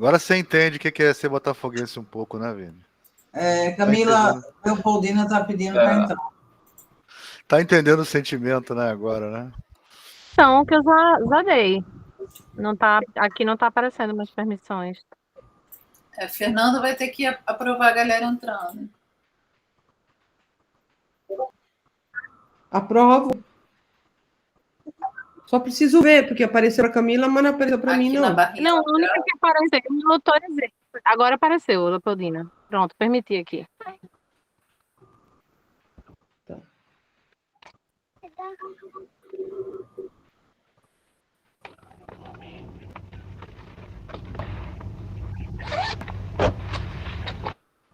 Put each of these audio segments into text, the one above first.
Agora você entende o que é ser botafoguense um pouco, né, Vini? Camila Leopoldina está pedindo para entrar. Tá entendendo o sentimento, né, agora, né? Então, que eu já dei. Não tá, aqui não tá aparecendo mais permissões. Fernando vai ter que aprovar a galera entrando. Aprovo. Só preciso ver, porque apareceu para Camila, mas não apareceu para mim, não. Não, a única que apareceu, eu autorizei. Agora apareceu, Leopoldina. Pronto, permiti aqui. Tá.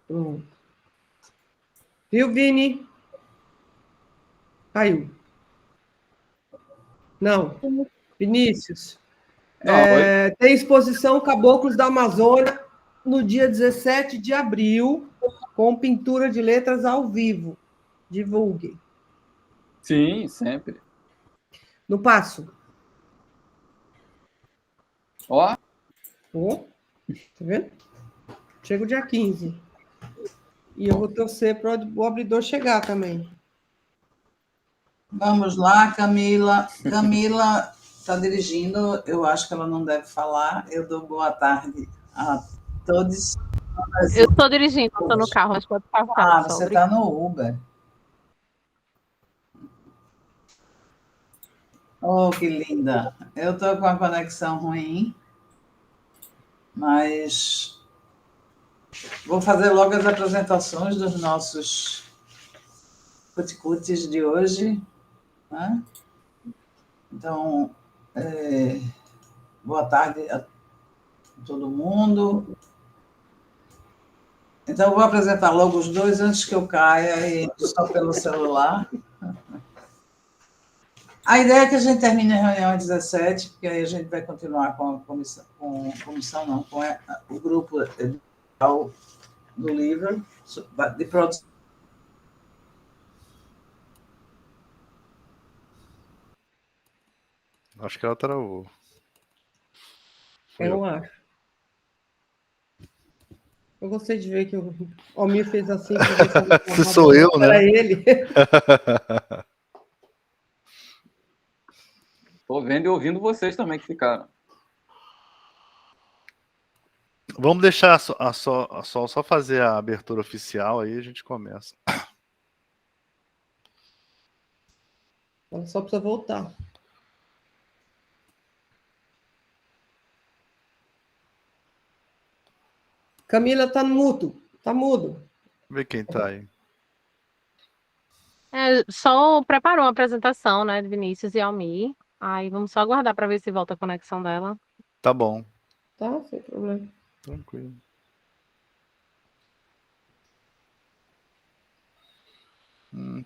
Pronto. Viu, Vini? Caiu. Não. Vinícius. Tem exposição Caboclos da Amazônia no dia 17 de abril, com pintura de letras ao vivo. Divulgue. Sim, sempre. No Passo. Ó. Tá vendo? Chega o dia 15. E eu vou torcer para o abridor chegar também. Vamos lá, Camila. Camila está dirigindo, eu acho que ela não deve falar. Eu dou boa tarde a todos. Eu estou dirigindo, estou no carro, mas pode passar. Você está no Uber. Oh, que linda. Eu estou com a conexão ruim, mas vou fazer logo as apresentações dos nossos cuticutes de hoje. Né? Então, boa tarde a todo mundo. Então, eu vou apresentar logo os dois antes que eu caia e só pelo celular. A ideia é que a gente termine a reunião às 17, porque aí a gente vai continuar com a comissão, com o grupo editorial do livro de produção. Acho que ela travou. Eu acho. Eu gostei de ver que o Almir fez assim. Se sou eu, né? Era ele. Estou vendo e ouvindo vocês também que ficaram. Vamos deixar a Sol só fazer a abertura oficial, aí a gente começa. Ela só precisa voltar. Camila tá mudo. Tá mudo. Vê quem tá aí. Só preparou uma apresentação, né, de Vinícius e Almir. Aí vamos só aguardar para ver se volta a conexão dela. Tá bom. Tá, sem problema. Tranquilo.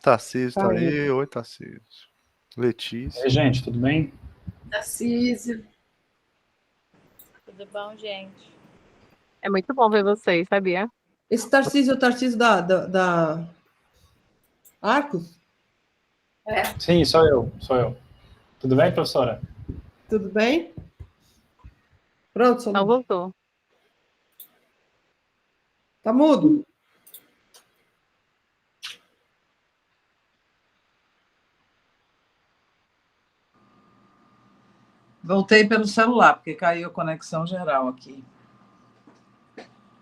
Tarcísio tá aí. Oi, Tarcísio. Letícia. Oi, gente, tudo bem? Tarcísio. Tudo bom, gente? É muito bom ver vocês, sabia? Esse Tarcísio é o Tarcísio da Arcos? Sim, sou eu. Tudo bem, professora? Tudo bem? Pronto, Não voltou. Tá mudo? Voltei pelo celular, porque caiu a conexão geral aqui.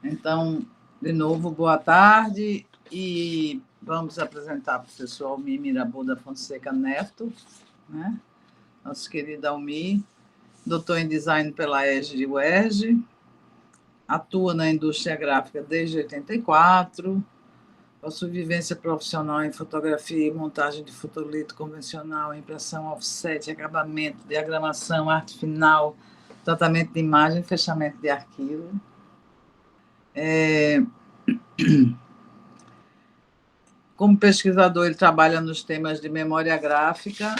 Então, de novo, boa tarde e vamos apresentar para o pessoal Almir Mirabu da Fonseca Neto, né? Nosso querido Almir, doutor em design pela ESG e UERJ, atua na indústria gráfica desde 84, possui vivência profissional em fotografia e montagem de fotolito convencional, impressão offset, acabamento, diagramação, arte final, tratamento de imagem, fechamento de arquivo. Como pesquisador, ele trabalha nos temas de memória gráfica,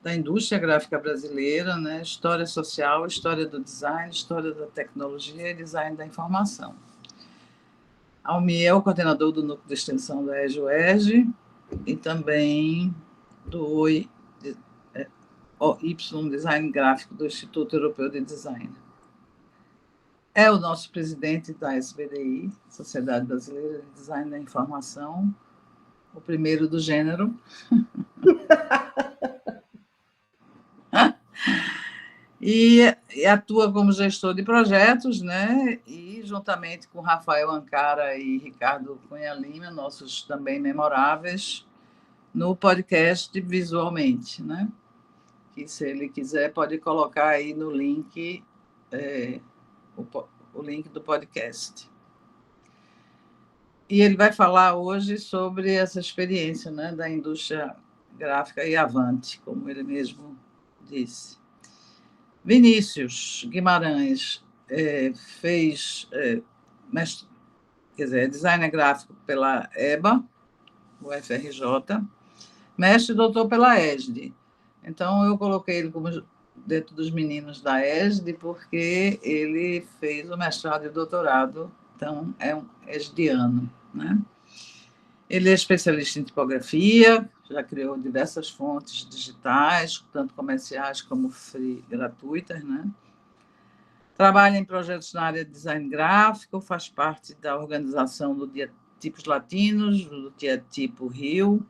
da indústria gráfica brasileira, né? História social, história do design, história da tecnologia e design da informação. Almir é o coordenador do núcleo de extensão da EJUERJ e também do Design Gráfico do Instituto Europeu de Design. É o nosso presidente da SBDI, Sociedade Brasileira de Design da Informação, o primeiro do gênero. E atua como gestor de projetos, né? E juntamente com Rafael Ancara e Ricardo Cunha Lima, nossos também memoráveis, no podcast Visualmente, né? Que se ele quiser pode colocar aí no link o link do podcast. E ele vai falar hoje sobre essa experiência, né, da indústria gráfica e avante, como ele mesmo disse. Vinícius Guimarães fez designer gráfico pela EBA, o FRJ, mestre e doutor pela ESD. Então, eu coloquei ele como dentro dos meninos da ESD, porque ele fez o mestrado e doutorado, então é um esdiano, né? Ele é especialista em tipografia, já criou diversas fontes digitais, tanto comerciais como free, gratuitas, né? Trabalha em projetos na área de design gráfico, faz parte da organização do Dia Tipos Latinos, do Dia Tipo Rio,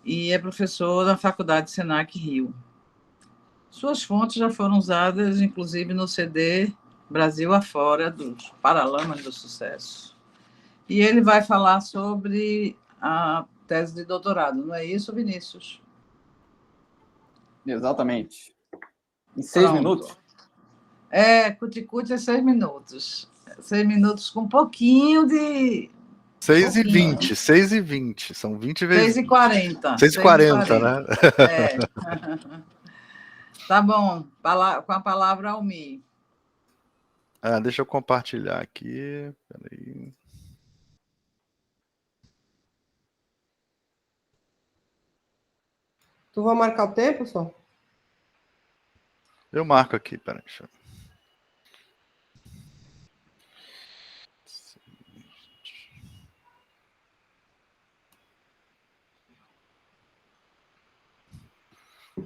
e é professor da Faculdade Senac Rio. Suas fontes já foram usadas, inclusive, no CD Brasil Afora, dos Paralamas do Sucesso. E ele vai falar sobre a tese de doutorado, não é isso, Vinícius? Exatamente. Em 6 minutos? Cuticute é 6 minutos. 6 minutos com um pouquinho de... 6h20, 6h20, são 20 vezes. 6h40. 6h40, né? Tá bom, com a palavra Almi. Deixa eu compartilhar aqui. Peraí. Tu vai marcar o tempo, só? Eu marco aqui, peraí. Deixa eu...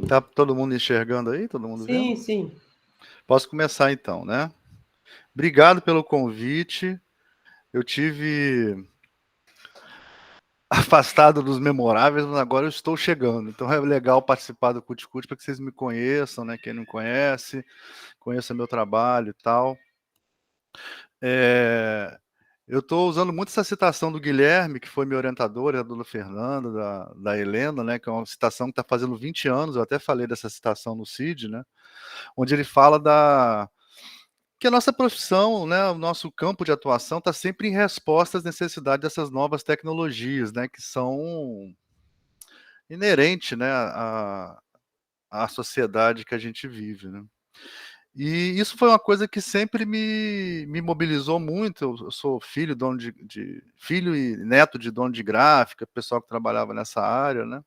Tá todo mundo enxergando aí? Todo mundo vendo? Sim, sim. Posso começar então, né? Obrigado pelo convite. Eu tive afastado dos memoráveis, mas agora eu estou chegando. Então é legal participar do Cuticute para que vocês me conheçam, né? Quem não conhece, conheça meu trabalho e tal. Eu estou usando muito essa citação do Guilherme, que foi meu orientador, da dona Fernanda, da Helena, né? Que é uma citação que está fazendo 20 anos, eu até falei dessa citação no CID, né? Onde ele fala que a nossa profissão, né, o nosso campo de atuação está sempre em resposta às necessidades dessas novas tecnologias, né, que são inerentes, né, à sociedade que a gente vive, né. E isso foi uma coisa que sempre me mobilizou muito. Eu sou filho filho e neto de dono de gráfica, pessoal que trabalhava nessa área, né.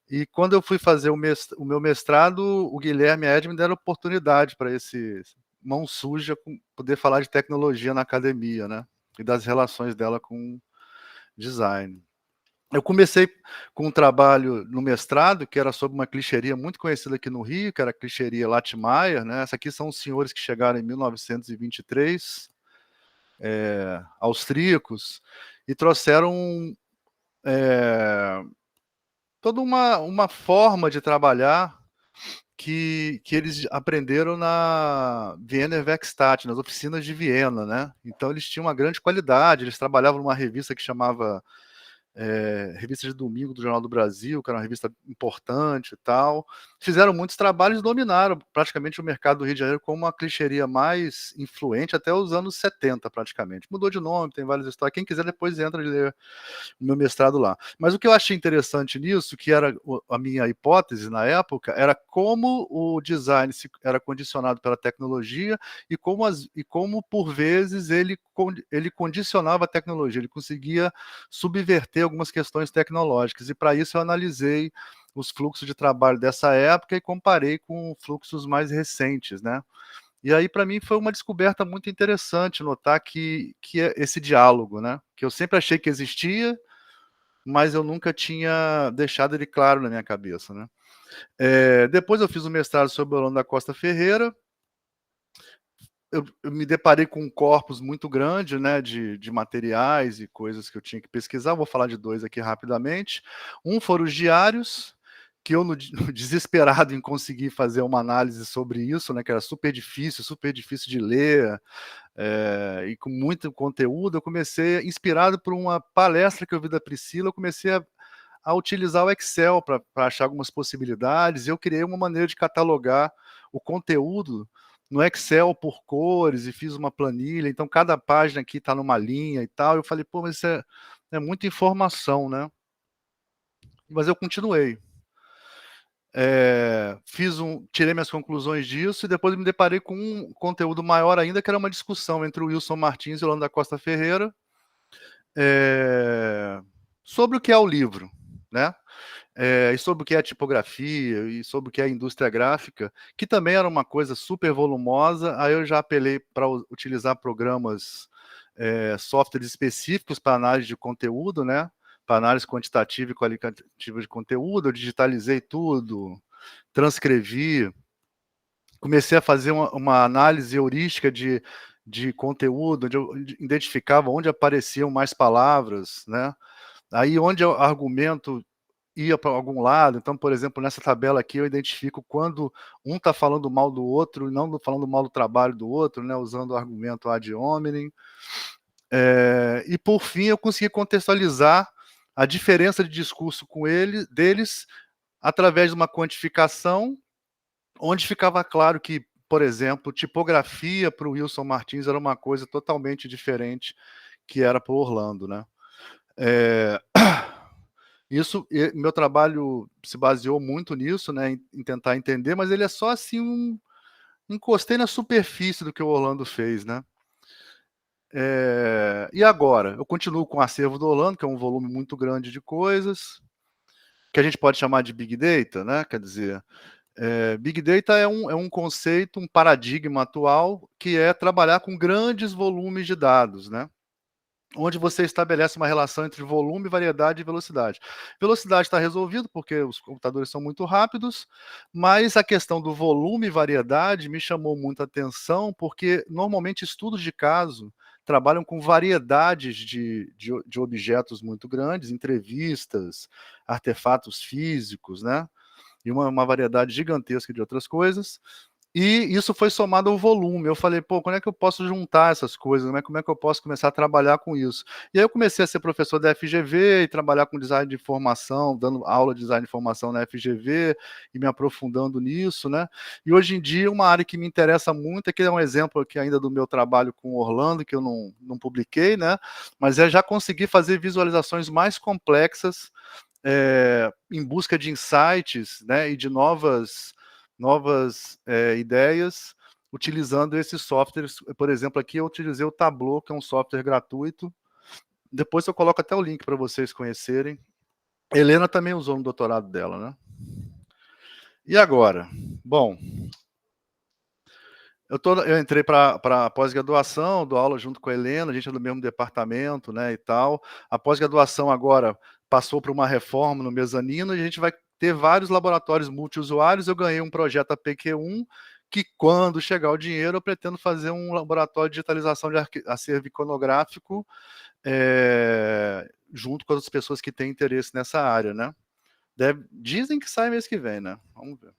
E quando eu fui fazer o meu mestrado, o Guilherme e a Ed me deram oportunidade para esse mão suja poder falar de tecnologia na academia, né? E das relações dela com design. Eu comecei com um trabalho no mestrado, que era sobre uma clicheria muito conhecida aqui no Rio, que era a clicheria Latmeyer, né? Essa aqui são os senhores que chegaram em 1923, austríacos, e trouxeram toda uma forma de trabalhar que eles aprenderam na Wiener Werkstatt, nas oficinas de Viena, né? Então eles tinham uma grande qualidade, eles trabalhavam numa revista que chamava Revista de Domingo do Jornal do Brasil, que era uma revista importante e tal. Fizeram muitos trabalhos e dominaram praticamente o mercado do Rio de Janeiro como uma clicheria mais influente até os anos 70, praticamente. Mudou de nome, tem várias histórias. Quem quiser depois entra e lê o meu mestrado lá. Mas o que eu achei interessante nisso, que era a minha hipótese na época, era como o design era condicionado pela tecnologia e como por vezes ele condicionava a tecnologia, ele conseguia subverter algumas questões tecnológicas. E para isso eu analisei os fluxos de trabalho dessa época e comparei com fluxos mais recentes, né? E aí, para mim, foi uma descoberta muito interessante notar que é esse diálogo, né? Que eu sempre achei que existia, mas eu nunca tinha deixado ele claro na minha cabeça, né? Depois eu fiz o mestrado sobre Orlando da Costa Ferreira. Eu me deparei com um corpus muito grande, né, de materiais e coisas que eu tinha que pesquisar. Vou falar de 2 aqui rapidamente. Um foram os diários, que eu, no desesperado em conseguir fazer uma análise sobre isso, né, que era super difícil de ler, e com muito conteúdo, eu comecei, inspirado por uma palestra que eu vi da Priscila, eu comecei a utilizar o Excel para achar algumas possibilidades, e eu criei uma maneira de catalogar o conteúdo no Excel por cores, e fiz uma planilha, então cada página aqui está numa linha e tal. Eu falei, pô, mas isso é muita informação, né? Mas eu continuei. Tirei minhas conclusões disso, e depois me deparei com um conteúdo maior ainda, que era uma discussão entre o Wilson Martins e o Orlando da Costa Ferreira, sobre o que é o livro, né? E sobre o que é a tipografia, e sobre o que é a indústria gráfica, que também era uma coisa super volumosa. Aí eu já apelei para utilizar programas, softwares específicos para análise de conteúdo, né? Para análise quantitativa e qualitativa de conteúdo. Eu digitalizei tudo, transcrevi, comecei a fazer uma análise heurística de conteúdo, onde eu identificava onde apareciam mais palavras, né? Aí onde o argumento ia para algum lado. Então, por exemplo, nessa tabela aqui eu identifico quando um está falando mal do outro e não falando mal do trabalho do outro, né, usando o argumento ad hominem. E por fim eu consegui contextualizar a diferença de discurso deles através de uma quantificação, onde ficava claro que, por exemplo, tipografia para o Wilson Martins era uma coisa totalmente diferente que era para o Orlando, né? Meu trabalho se baseou muito nisso, né, em tentar entender, mas ele é só assim encostei na superfície do que o Orlando fez, né? E agora? Eu continuo com o acervo do Orlando, que é um volume muito grande de coisas, que a gente pode chamar de Big Data, né? Quer dizer, Big Data é um conceito, um paradigma atual, que é trabalhar com grandes volumes de dados, né? Onde você estabelece uma relação entre volume, variedade e velocidade. Velocidade está resolvido, porque os computadores são muito rápidos, mas a questão do volume e variedade me chamou muita atenção, porque normalmente estudos de caso trabalham com variedades de objetos muito grandes, entrevistas, artefatos físicos, né? E uma variedade gigantesca de outras coisas. E isso foi somado ao volume. Eu falei, pô, quando é que eu posso juntar essas coisas? Né? Como é que eu posso começar a trabalhar com isso? E aí eu comecei a ser professor da FGV e trabalhar com design de informação, dando aula de design de informação na FGV e me aprofundando nisso, né? E hoje em dia, uma área que me interessa muito, que é um exemplo aqui ainda do meu trabalho com o Orlando, que eu não publiquei, né? Mas já conseguir fazer visualizações mais complexas em busca de insights, né? E de novas ideias, utilizando esses softwares. Por exemplo, aqui eu utilizei o Tableau, que é um software gratuito. Depois eu coloco até o link para vocês conhecerem. Helena também usou no doutorado dela, né? E agora? Bom, eu entrei para a pós-graduação, dou aula junto com a Helena, a gente é do mesmo departamento, né, e tal. A pós-graduação agora passou por uma reforma no mezanino, e a gente vai ter vários laboratórios multiusuários. Eu ganhei um projeto APQ1, que quando chegar o dinheiro eu pretendo fazer um laboratório de digitalização de acervo iconográfico, junto com as pessoas que têm interesse nessa área, né? Dizem que sai mês que vem, né? Vamos ver.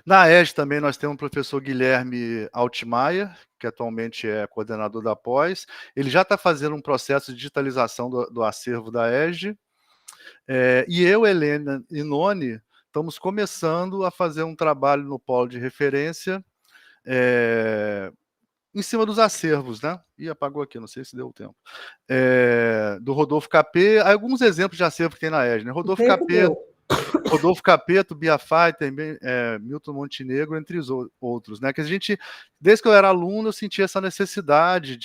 Na ESG também nós temos o professor Guilherme Altmaier, que atualmente é coordenador da pós. Ele já está fazendo um processo de digitalização do acervo da ESG. E eu, Helena e Noni, estamos começando a fazer um trabalho no polo de referência em cima dos acervos, né? Ih, apagou aqui, não sei se deu tempo. Do Rodolfo Capet, alguns exemplos de acervo que tem na ESG, né? Rodolfo Capeto, Bia Fighter, Milton Montenegro, entre os outros, né? Que a gente, desde que eu era aluno, eu sentia essa necessidade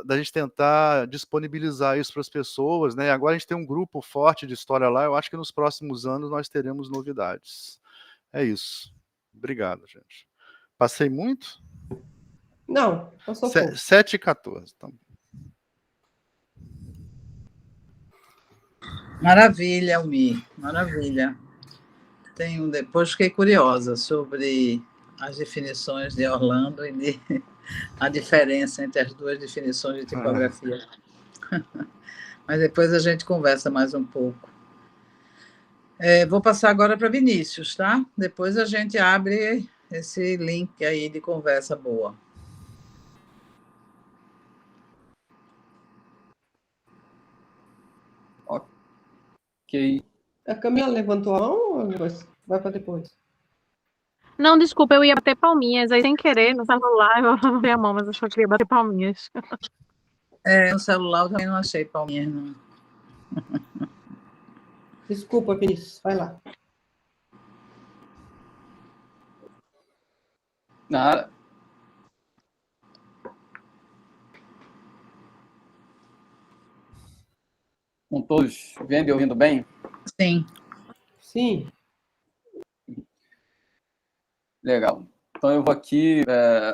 da gente tentar disponibilizar isso para as pessoas, né? Agora a gente tem um grupo forte de história lá. Eu acho que nos próximos anos nós teremos novidades. É isso. Obrigado, gente. Passei muito? Não, passou pouco. 7h14. Então. Maravilha, Almir, maravilha. Depois fiquei curiosa sobre as definições de Orlando e a diferença entre as duas definições de tipografia. Mas depois a gente conversa mais um pouco. Vou passar agora para Vinícius, tá? Depois a gente abre esse link aí de conversa boa. Ok. A Camila levantou a mão ou vai para depois? Não, desculpa, eu ia bater palminhas, aí sem querer, no celular, eu levantei a mão, mas eu queria bater palminhas. No celular eu também não achei palminhas, não. Desculpa, Vinícius, vai lá. Nada. Com todos vendo e ouvindo bem? Sim. Sim. Legal. Então eu vou aqui,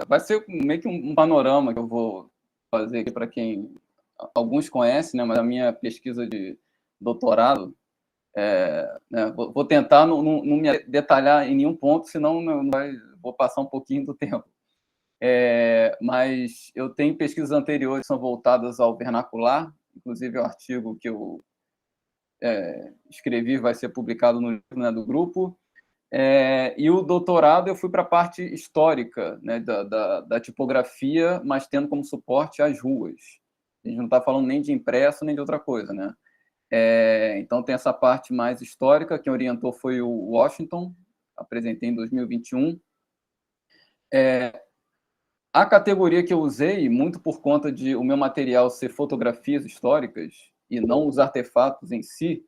vai ser meio que um panorama que eu vou fazer aqui para quem alguns conhecem, né, mas a minha pesquisa de doutorado, né, vou tentar não me detalhar em nenhum ponto, senão vou passar um pouquinho do tempo. Mas eu tenho pesquisas anteriores que são voltadas ao vernacular, inclusive o artigo que eu escrevi vai ser publicado no livro, né, do grupo. E o doutorado eu fui para a parte histórica, né, da tipografia, mas tendo como suporte as ruas. A gente não está falando nem de impresso, nem de outra coisa, né? Então tem essa parte mais histórica, quem orientou foi o Washington, apresentei em 2021. A categoria que eu usei, muito por conta de o meu material ser fotografias históricas e não os artefatos em si,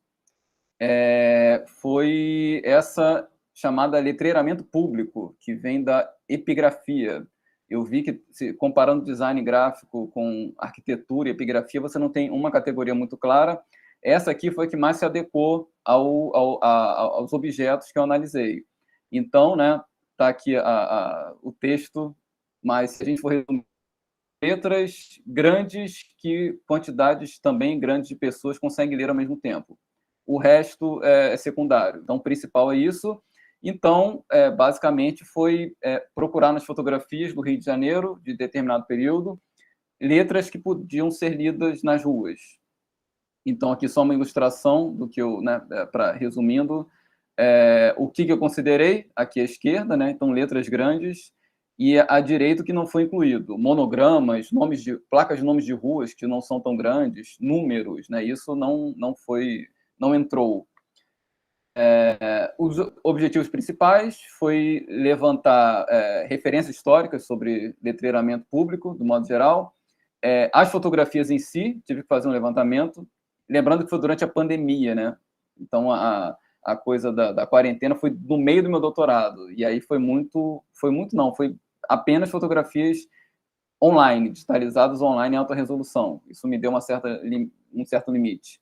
foi essa chamada letreiramento público, que vem da epigrafia. Eu vi que, comparando design gráfico com arquitetura e epigrafia, você não tem uma categoria muito clara. Essa aqui foi a que mais se adequou aos objetos que eu analisei. Então, né, está aqui o texto, mas se a gente for resumir, letras grandes que quantidades também grandes de pessoas conseguem ler ao mesmo tempo. O resto é secundário. Então, o principal é isso. Então, basicamente, foi procurar nas fotografias do Rio de Janeiro, de determinado período, letras que podiam ser lidas nas ruas. Então, aqui só uma ilustração do que eu, né, resumindo, o que eu considerei, aqui à esquerda, né, então letras grandes, e à direita o que não foi incluído, monogramas, placas de nomes de ruas que não são tão grandes, números, né, isso não entrou. Os objetivos principais foi levantar referências históricas sobre letreiramento público, do modo geral, as fotografias em si, tive que fazer um levantamento, lembrando que foi durante a pandemia, né? Então, a coisa da quarentena foi no meio do meu doutorado, e aí foi apenas fotografias online, digitalizadas online em alta resolução. Isso me deu um certo limite.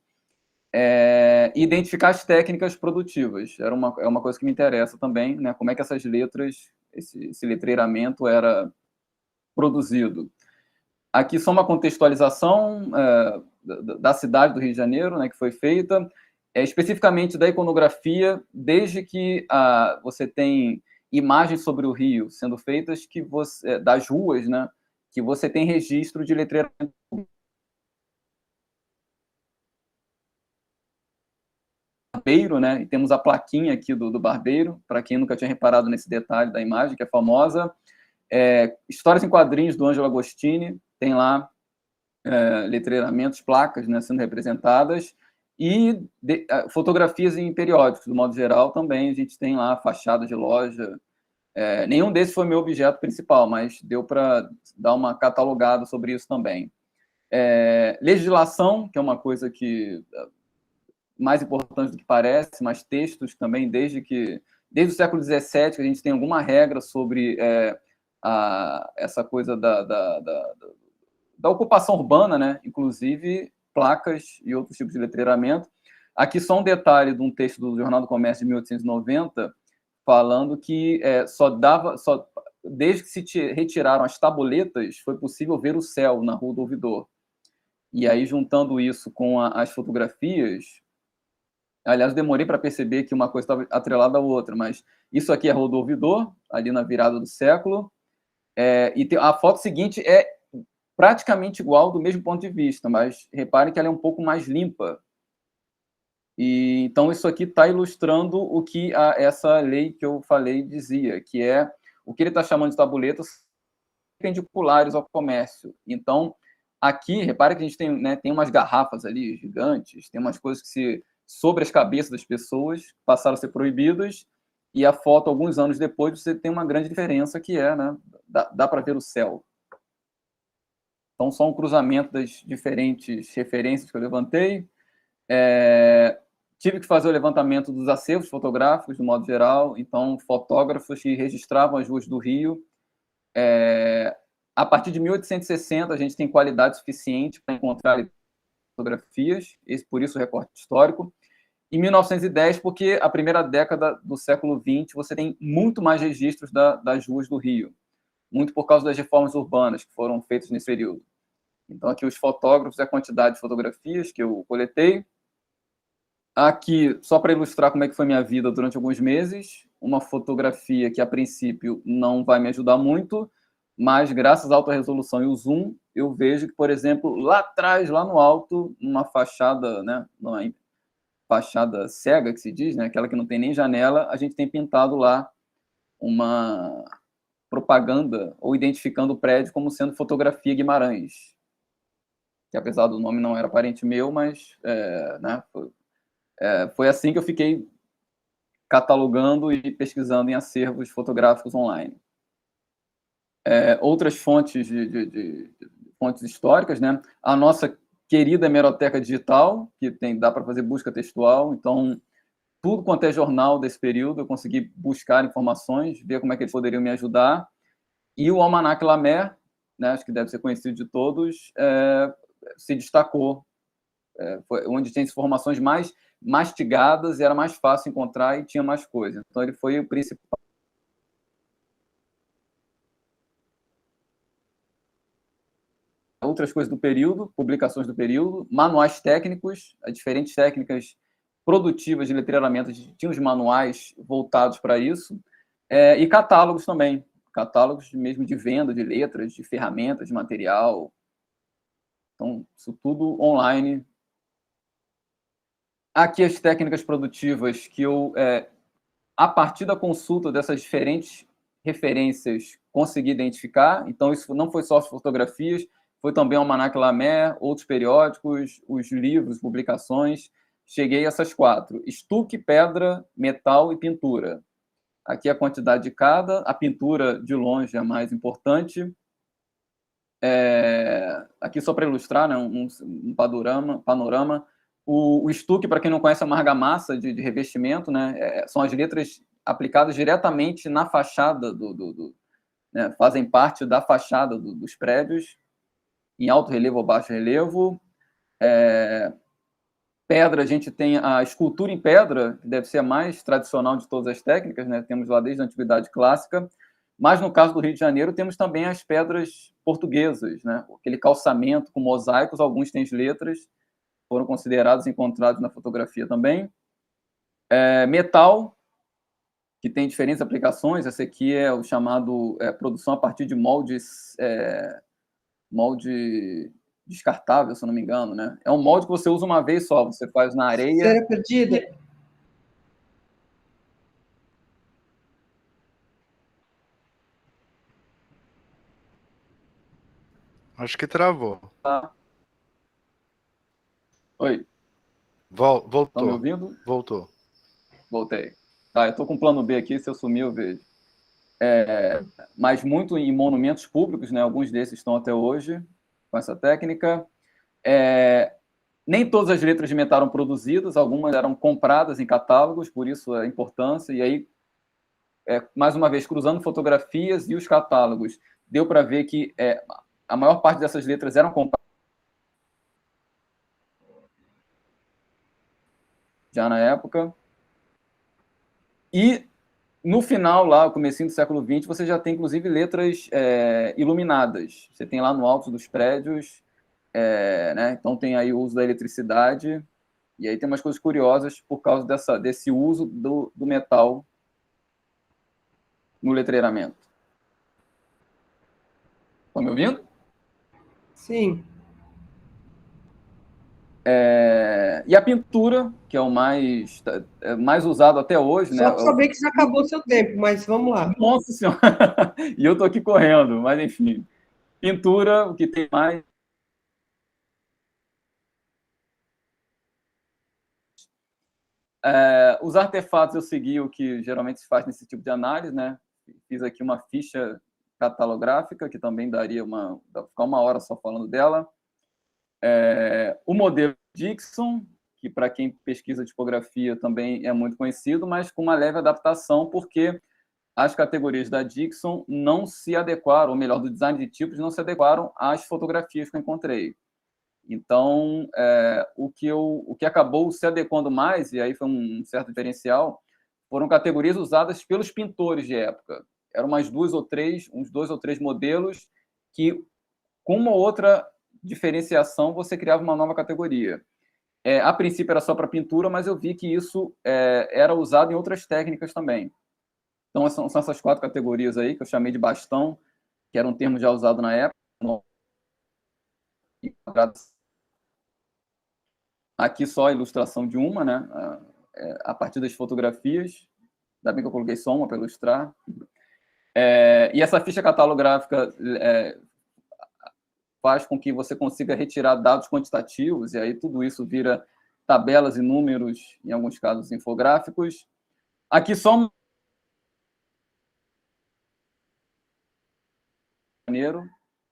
Identificar as técnicas produtivas, é uma coisa que me interessa também, né? Como é que essas letras, esse letreiramento era produzido. Aqui só uma contextualização da cidade do Rio de Janeiro, né, que foi feita, especificamente da iconografia, desde que você tem imagens sobre o Rio sendo feitas, das ruas, né, que você tem registro de letreiramento. Barbeiro, né, e temos a plaquinha aqui do Barbeiro, para quem nunca tinha reparado nesse detalhe da imagem, que é famosa. Histórias em quadrinhos do Ângelo Agostini, tem lá letreiramentos, placas, né, sendo representadas, e fotografias em periódicos, do modo geral, também a gente tem lá fachada de loja. Nenhum desses foi meu objeto principal, mas deu para dar uma catalogada sobre isso também. Legislação, que é uma coisa que mais importante do que parece, mas textos também, desde o século XVII, que a gente tem alguma regra sobre essa coisa da ocupação urbana, né? Inclusive placas e outros tipos de letreiramento. Aqui só um detalhe de um texto do Jornal do Comércio de 1890, falando que desde que se retiraram as tabuletas, foi possível ver o céu na Rua do Ouvidor. E aí, juntando isso com as fotografias, Aliás, demorei para perceber que uma coisa estava atrelada à outra, mas isso aqui é Rodolfo Vidor, ali na virada do século, e a foto seguinte é praticamente igual do mesmo ponto de vista, mas reparem que ela é um pouco mais limpa. E então isso aqui está ilustrando o que essa lei que eu falei dizia, que é o que ele está chamando de tabuletas perpendiculares ao comércio. Então, aqui, repare que a gente tem, né, tem umas garrafas ali gigantes, tem umas coisas que sobre as cabeças das pessoas passaram a ser proibidas, e a foto, alguns anos depois, você tem uma grande diferença que é, né, dá para ver o céu. Então, só um cruzamento das diferentes referências que eu levantei. Tive que fazer o levantamento dos acervos fotográficos, de modo geral, então, fotógrafos que registravam as ruas do Rio. A partir de 1860, a gente tem qualidade suficiente para encontrar fotografias, por isso o recorte histórico. Em 1910, porque a primeira década do século XX, você tem muito mais registros das ruas do Rio, muito por causa das reformas urbanas que foram feitas nesse período. Então, aqui os fotógrafos e a quantidade de fotografias que eu coletei. Aqui, só para ilustrar como é que foi minha vida durante alguns meses, uma fotografia que, a princípio, não vai me ajudar muito, mas, graças à alta resolução e o zoom, eu vejo que, por exemplo, lá atrás, lá no alto, numa fachada, né, numa fachada cega, que se diz, né, aquela que não tem nem janela, a gente tem pintado lá uma propaganda ou identificando o prédio como sendo Fotografia Guimarães, que apesar do nome não era parente meu, mas né, foi assim que eu fiquei catalogando e pesquisando em acervos fotográficos online. Outras fontes fontes históricas, né? A nossa querida hemeroteca digital, que dá para fazer busca textual, então tudo quanto é jornal desse período eu consegui buscar informações, ver como é que eles poderiam me ajudar. E o Almanac Lamer, né, acho que deve ser conhecido de todos, se destacou, foi onde tem informações mais mastigadas, era mais fácil encontrar e tinha mais coisas. Então ele foi o principal. Outras coisas do período, publicações do período, manuais técnicos, diferentes técnicas produtivas de letreiramento, tinha os manuais voltados para isso, e catálogos também, catálogos mesmo de venda de letras, de ferramentas, de material. Então, isso tudo online. Aqui as técnicas produtivas que eu, a partir da consulta dessas diferentes referências, consegui identificar. Então, isso não foi só as fotografias, foi também o Almanac Lamer, outros periódicos, os livros, publicações. Cheguei a essas 4. Estuque, pedra, metal e pintura. Aqui a quantidade de cada. A pintura, de longe, é a mais importante. Aqui, só para ilustrar, né, um panorama. O estuque, para quem não conhece, é uma argamassa de revestimento, né, são as letras aplicadas diretamente na fachada, né, fazem parte da fachada dos prédios, em alto relevo ou baixo relevo. Pedra, a gente tem a escultura em pedra, que deve ser a mais tradicional de todas as técnicas, né? Temos lá desde a Antiguidade Clássica, mas no caso do Rio de Janeiro temos também as pedras portuguesas, né? Aquele calçamento com mosaicos, alguns têm as letras, foram considerados encontrados na fotografia também. Metal, que tem diferentes aplicações, esse aqui é o chamado produção a partir de moldes, molde descartável, se eu não me engano, né? É um molde que você usa uma vez só, você faz na areia. Cera perdida. Acho que travou. Oi. Voltou. Estão me ouvindo? Voltou. Voltei. Tá, eu estou com o plano B aqui, se eu sumir eu vejo. Mas muito em monumentos públicos, né? Alguns desses estão até hoje com essa técnica. Nem todas as letras de metal eram produzidas, algumas eram compradas em catálogos, por isso a importância. E aí, mais uma vez, cruzando fotografias e os catálogos, deu para ver que a maior parte dessas letras eram compradas já na época. E no final, lá, no comecinho do século XX, você já tem, inclusive, letras iluminadas. Você tem lá no alto dos prédios, né? Então tem aí o uso da eletricidade E aí tem umas coisas curiosas por causa desse uso do metal no letreiramento. Estão me ouvindo? Sim. E a pintura, que é o mais usado até hoje, né? Só para saber que já acabou o seu tempo, mas vamos lá. Nossa Senhora! E eu estou aqui correndo, mas enfim. Pintura, o que tem mais. Os artefatos eu segui o que geralmente se faz nesse tipo de análise, né? Fiz aqui uma ficha catalográfica, que também daria ficar uma hora só falando dela. O modelo Dixon, que para quem pesquisa tipografia também é muito conhecido, mas com uma leve adaptação, porque as categorias da Dixon não se adequaram, ou melhor, do design de tipos, não se adequaram às fotografias que eu encontrei. Então, o que acabou se adequando mais, e aí foi um certo diferencial, foram categorias usadas pelos pintores de época. Eram uns dois ou três modelos que, com uma outra diferenciação, você criava uma nova categoria. A princípio era só para pintura, mas eu vi que isso era usado em outras técnicas também. Então, são essas 4 categorias aí, que eu chamei de bastão, que era um termo já usado na época. Aqui só a ilustração de uma, né? A partir das fotografias. Ainda bem que eu coloquei só uma para ilustrar. E essa ficha catalográfica faz com que você consiga retirar dados quantitativos, e aí tudo isso vira tabelas e números, em alguns casos infográficos. Aqui só um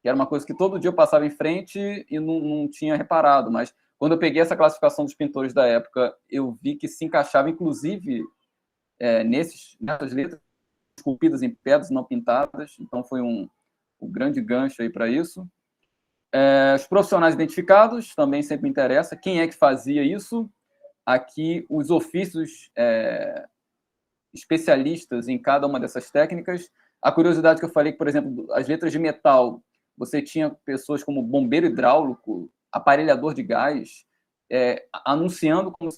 que era uma coisa que todo dia eu passava em frente e não tinha reparado, mas quando eu peguei essa classificação dos pintores da época, eu vi que se encaixava, inclusive, nessas letras esculpidas em pedras não pintadas, então foi um grande gancho aí para isso. Os profissionais identificados, também sempre me interessa. Quem é que fazia isso? Aqui, os ofícios especialistas em cada uma dessas técnicas. A curiosidade que eu falei, por exemplo, as letras de metal, você tinha pessoas como bombeiro hidráulico, aparelhador de gás, anunciando como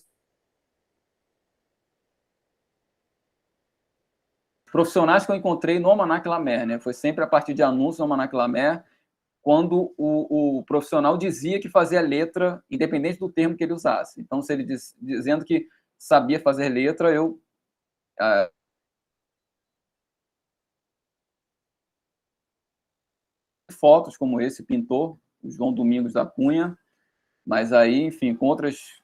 profissionais que eu encontrei no Almanac Lamer, né? Foi sempre a partir de anúncios no Almanac Lamer, quando o profissional dizia que fazia letra, independente do termo que ele usasse. Então, se ele dizendo que sabia fazer letra, eu fotos como esse pintor, o João Domingos da Cunha, mas aí, enfim, com outras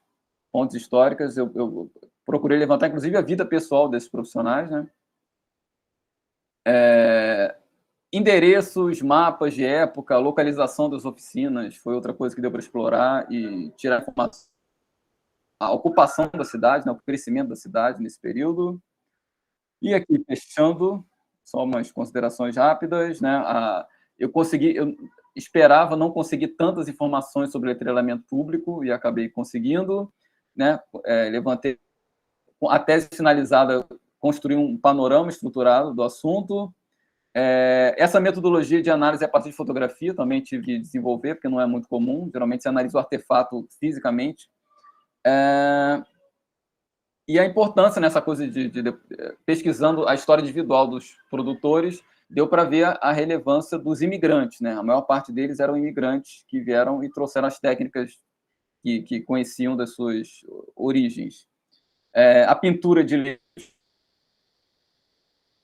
fontes históricas, eu procurei levantar, inclusive, a vida pessoal desses profissionais, né? Endereços, mapas de época, localização das oficinas, foi outra coisa que deu para explorar e tirar informação. A ocupação da cidade, né, o crescimento da cidade nesse período. E aqui, fechando, só umas considerações rápidas, né? Eu esperava não conseguir tantas informações sobre letreiramento público e acabei conseguindo, né? Levantei a tese finalizada, construí um panorama estruturado do assunto. Essa metodologia de análise a partir de fotografia também tive que desenvolver, porque não é muito comum. Geralmente se analisa o artefato fisicamente. E a importância nessa coisa de pesquisando a história individual dos produtores, deu para ver a relevância dos imigrantes, né? A maior parte deles eram imigrantes que vieram e trouxeram as técnicas que conheciam das suas origens. A pintura de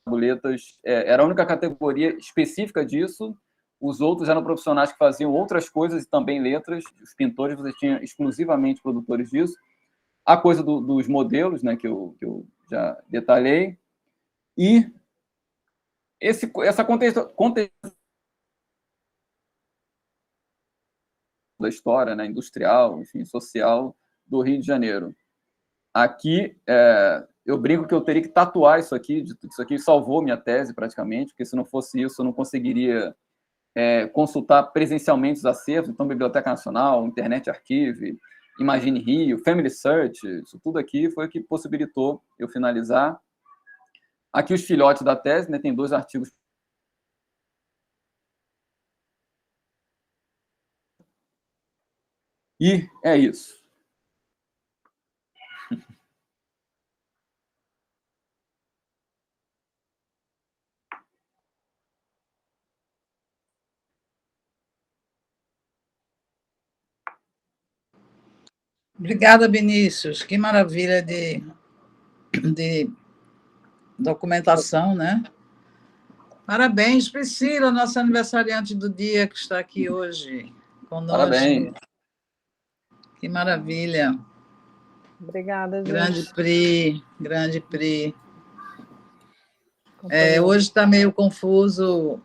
tabuletas era a única categoria específica disso. Os outros eram profissionais que faziam outras coisas e também letras. Os pintores, você tinha exclusivamente produtores disso. A coisa dos modelos, né, que eu já detalhei. E essa contexto da história, né, industrial, enfim, social do Rio de Janeiro. Aqui, eu brinco que eu teria que tatuar isso aqui salvou minha tese praticamente, porque se não fosse isso, eu não conseguiria consultar presencialmente os acervos. Então, Biblioteca Nacional, Internet Archive, Imagine Rio, Family Search, isso tudo aqui foi o que possibilitou eu finalizar. Aqui os filhotes da tese, né, tem 2 artigos. E é isso. Obrigada, Vinícius. Que maravilha de documentação, né? Parabéns, Priscila, nossa aniversariante do dia, que está aqui hoje conosco. Parabéns. Que maravilha. Obrigada, gente. Grande Pri. Hoje está meio confuso.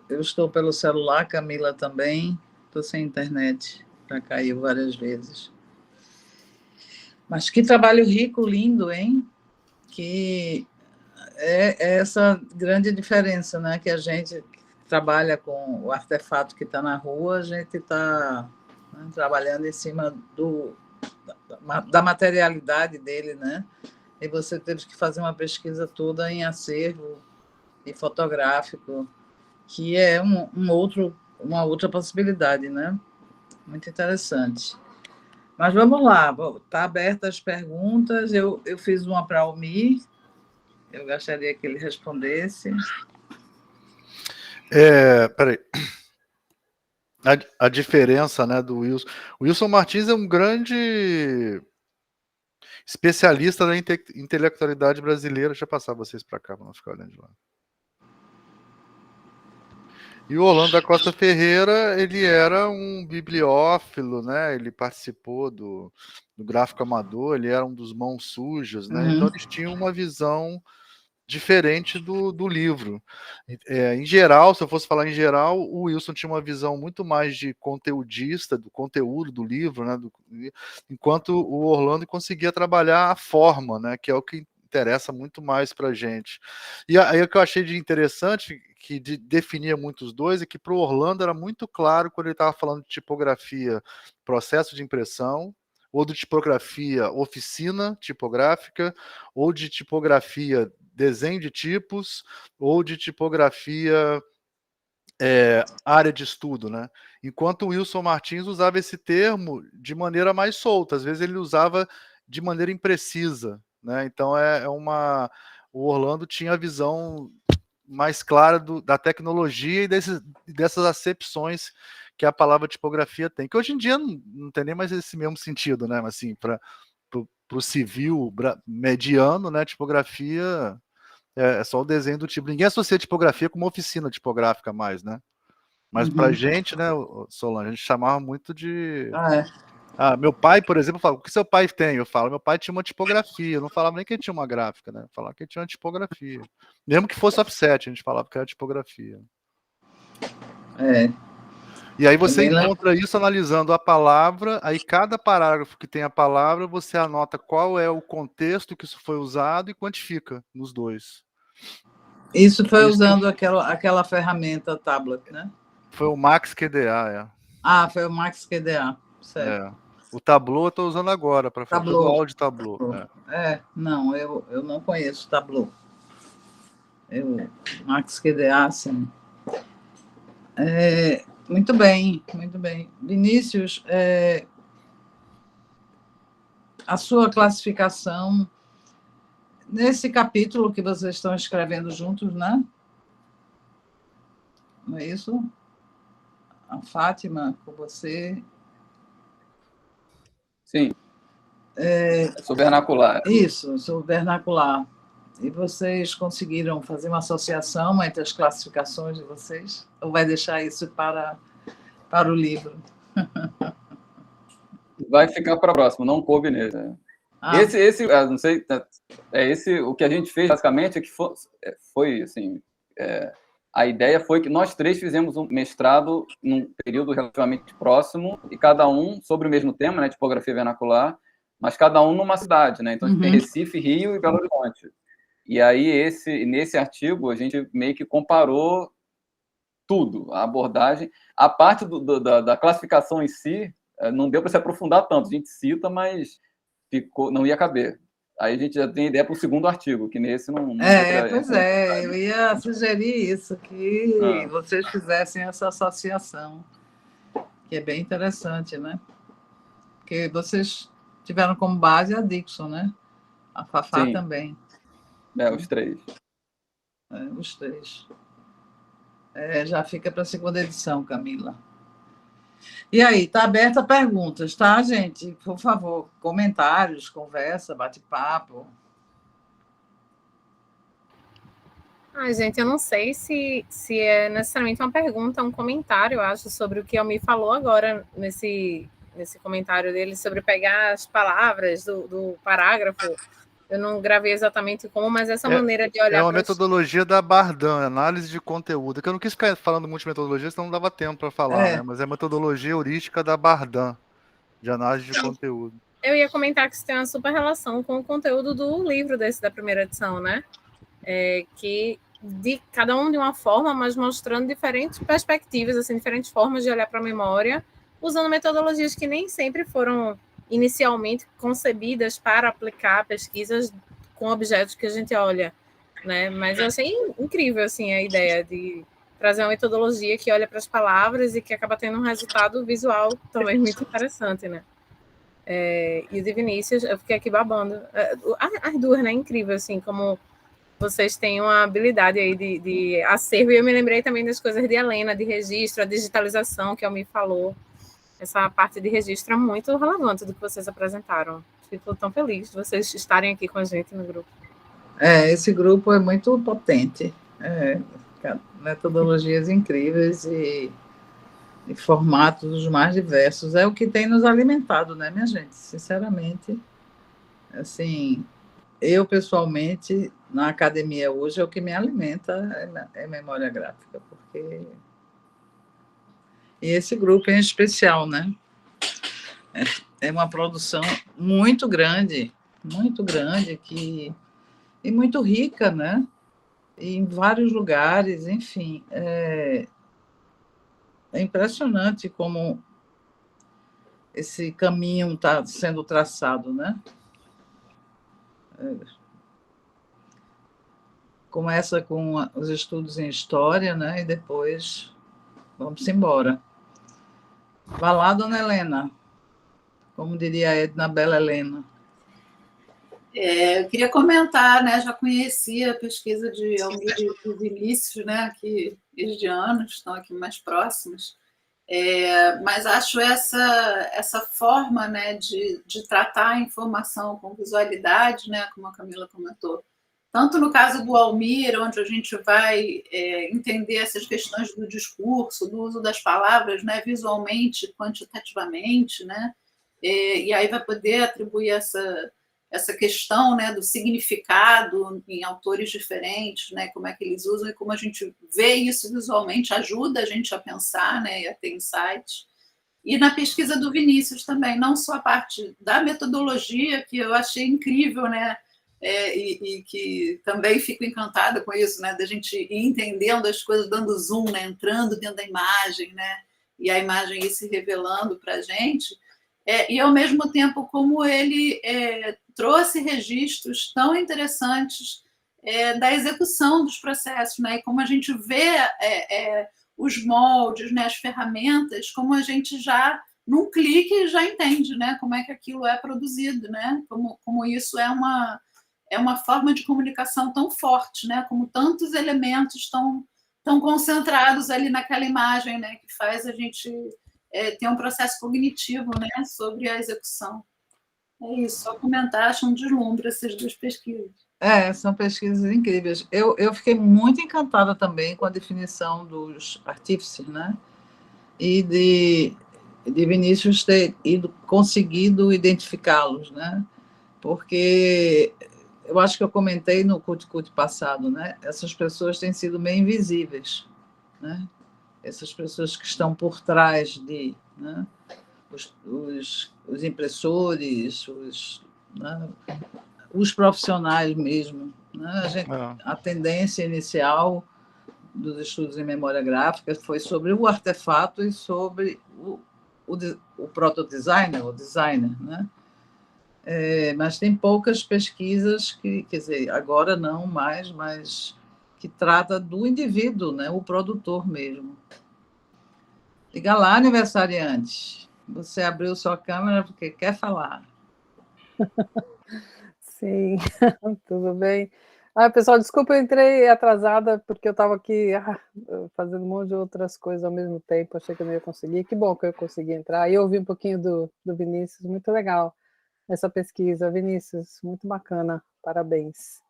Eu estou pelo celular, Camila também. Estou sem internet, já caiu várias vezes. Mas que trabalho rico, lindo, hein? Que é essa grande diferença, né? Que a gente trabalha com o artefato que está na rua, a gente está, né, trabalhando em cima da materialidade dele, né? E você teve que fazer uma pesquisa toda em acervo e fotográfico, que é uma outra possibilidade, né? Muito interessante. Mas vamos lá, está aberta as perguntas. Eu fiz uma para o Almir, eu gostaria que ele respondesse. Peraí. A diferença, né, do Wilson. O Wilson Martins é um grande especialista da intelectualidade brasileira. Deixa eu passar vocês para cá, para não ficar olhando de lá. E o Orlando da Costa Ferreira, ele era um bibliófilo, né? Ele participou do gráfico amador, ele era um dos mãos sujas, né? Então eles tinham uma visão diferente do livro. Em geral, se eu fosse falar em geral, o Wilson tinha uma visão muito mais de conteudista, do conteúdo do livro, né? Enquanto o Orlando conseguia trabalhar a forma, né? Que é o que interessa muito mais para a gente. E aí o que eu achei de interessante, que definia muito os dois, é que para o Orlando era muito claro quando ele estava falando de tipografia, processo de impressão, ou de tipografia, oficina tipográfica, ou de tipografia, desenho de tipos, ou de tipografia, área de estudo, né? Enquanto o Wilson Martins usava esse termo de maneira mais solta, às vezes ele usava de maneira imprecisa, né? Então o Orlando tinha a visão mais clara da tecnologia e dessas acepções que a palavra tipografia tem, que hoje em dia não tem nem mais esse mesmo sentido, né? Mas assim, para o civil mediano, né, tipografia é só o desenho do tipo. Ninguém associa tipografia com uma oficina tipográfica mais, né? Mas pra gente, né, Solange, a gente chamava muito de... meu pai, por exemplo, fala, o que seu pai tem? Eu falo, meu pai tinha uma tipografia. Eu não falava nem que ele tinha uma gráfica, né? Eu falava que ele tinha uma tipografia. Mesmo que fosse offset, a gente falava que era tipografia. E aí você encontra isso analisando a palavra, aí cada parágrafo que tem a palavra, você anota qual é o contexto que isso foi usado e quantifica nos dois. Isso foi usando aquela ferramenta tablet, né? Foi o Max QDA, foi o Max QDA, certo. O Tableau eu estou usando agora, para fazer o áudio Tableau. Não, eu não conheço o Tableau. Max QDA, sim. Muito bem, muito bem. Vinícius, a sua classificação nesse capítulo que vocês estão escrevendo juntos, né? Não é isso? A Fátima, com você. Sim. Sou vernacular. Isso, sou vernacular. E vocês conseguiram fazer uma associação entre as classificações de vocês? Ou vai deixar isso para o livro? Vai ficar para o próximo, não coube nele. Esse, não sei, o que a gente fez basicamente é que foi assim, a ideia foi que nós três fizemos um mestrado num período relativamente próximo e cada um sobre o mesmo tema, né, tipografia vernacular, mas cada um numa cidade, né? Então a gente tem Recife, Rio e Belo Horizonte. E aí nesse artigo a gente meio que comparou tudo, a abordagem, a parte da classificação em si não deu para se aprofundar tanto. A gente cita, mas não ia caber. Aí a gente já tem ideia para o segundo artigo, que nesse não pois eu ia sugerir isso, que vocês fizessem essa associação, que é bem interessante, né? Porque vocês tiveram como base a Dixon, né? A Fafá Sim. também. Os três. Os três. Já fica para a segunda edição, Camila. E aí, está aberta a perguntas, tá, gente? Por favor, comentários, conversa, bate-papo. Ai, gente, eu não sei se é necessariamente uma pergunta, um comentário, eu acho, sobre o que o Almir falou agora nesse comentário dele, sobre pegar as palavras do parágrafo. Eu não gravei exatamente como, mas essa maneira de olhar... É uma metodologia da Bardan, análise de conteúdo, que eu não quis ficar falando muito de metodologia, senão não dava tempo para falar, né? Mas é a metodologia heurística da Bardan, de análise de conteúdo. Eu ia comentar que isso tem uma super relação com o conteúdo do livro da primeira edição, né? Que de cada um de uma forma, mas mostrando diferentes perspectivas, assim, diferentes formas de olhar para a memória, usando metodologias que nem sempre foram inicialmente concebidas para aplicar pesquisas com objetos que a gente olha, né? Mas eu achei incrível, assim, a ideia de trazer uma metodologia que olha para as palavras e que acaba tendo um resultado visual também muito interessante, né? E o de Vinícius, eu fiquei aqui babando. As duas, né? Incrível, assim, como vocês têm uma habilidade aí de acervo, e eu me lembrei também das coisas de Helena, de registro, a digitalização, que a Almir falou. Essa parte de registro é muito relevante do que vocês apresentaram. Fico tão feliz de vocês estarem aqui com a gente no grupo. Esse grupo é muito potente. Metodologias incríveis e formatos os mais diversos. É o que tem nos alimentado, né, minha gente? Sinceramente, assim... Eu, pessoalmente, na academia hoje, o que me alimenta é memória gráfica, porque... E esse grupo em especial, né? É uma produção muito grande, e muito rica, né? E em vários lugares, enfim. É impressionante como esse caminho está sendo traçado, né? Começa com os estudos em história, né? E depois vamos embora. Vá lá, dona Helena. Como diria a Edna Bela Helena. Eu queria comentar, né? Já conhecia a pesquisa de Almir e do Vinícius, né? Que desde anos estão aqui mais próximos. Mas acho essa forma, né, de tratar a informação com visualidade, né, como a Camila comentou, tanto no caso do Almir, onde a gente vai entender essas questões do discurso, do uso das palavras, né, visualmente, quantitativamente, né, e aí vai poder atribuir essa questão, né, do significado em autores diferentes, né, como é que eles usam e como a gente vê isso visualmente, ajuda a gente a pensar, né, e a ter insights. E na pesquisa do Vinícius também, não só a parte da metodologia, que eu achei incrível, né, e que também fico encantada com isso, né, da gente ir entendendo as coisas, dando zoom, né, entrando dentro da imagem, né, e a imagem ir se revelando para a gente, e ao mesmo tempo como ele trouxe registros tão interessantes da execução dos processos, né, e como a gente vê os moldes, né, as ferramentas, como a gente já, num clique, já entende, né, como é que aquilo é produzido, né, como isso é uma forma de comunicação tão forte, né, como tantos elementos estão concentrados ali naquela imagem, né, que faz a gente ter um processo cognitivo, né, sobre a execução. É isso, só comentar, acho um deslumbre essas duas pesquisas. São pesquisas incríveis. Eu fiquei muito encantada também com a definição dos artífices, né? E de Vinícius ter conseguido identificá-los, né? Porque eu acho que eu comentei no CUT passado, né? Essas pessoas têm sido meio invisíveis, né? Essas pessoas que estão por trás de, né? Os impressores, né? Os profissionais mesmo, né? A tendência inicial dos estudos em memória gráfica foi sobre o artefato e sobre o protodesigner, o designer, né? Mas tem poucas pesquisas que, quer dizer, agora não mais, mas que trata do indivíduo, né? O produtor mesmo. Diga lá, aniversariante. Você abriu sua câmera porque quer falar. Sim, tudo bem? Pessoal, desculpa, eu entrei atrasada, porque eu estava aqui fazendo um monte de outras coisas ao mesmo tempo, achei que eu não ia conseguir. Que bom que eu consegui entrar. E eu ouvi um pouquinho do Vinícius, muito legal essa pesquisa. Vinícius, muito bacana, parabéns.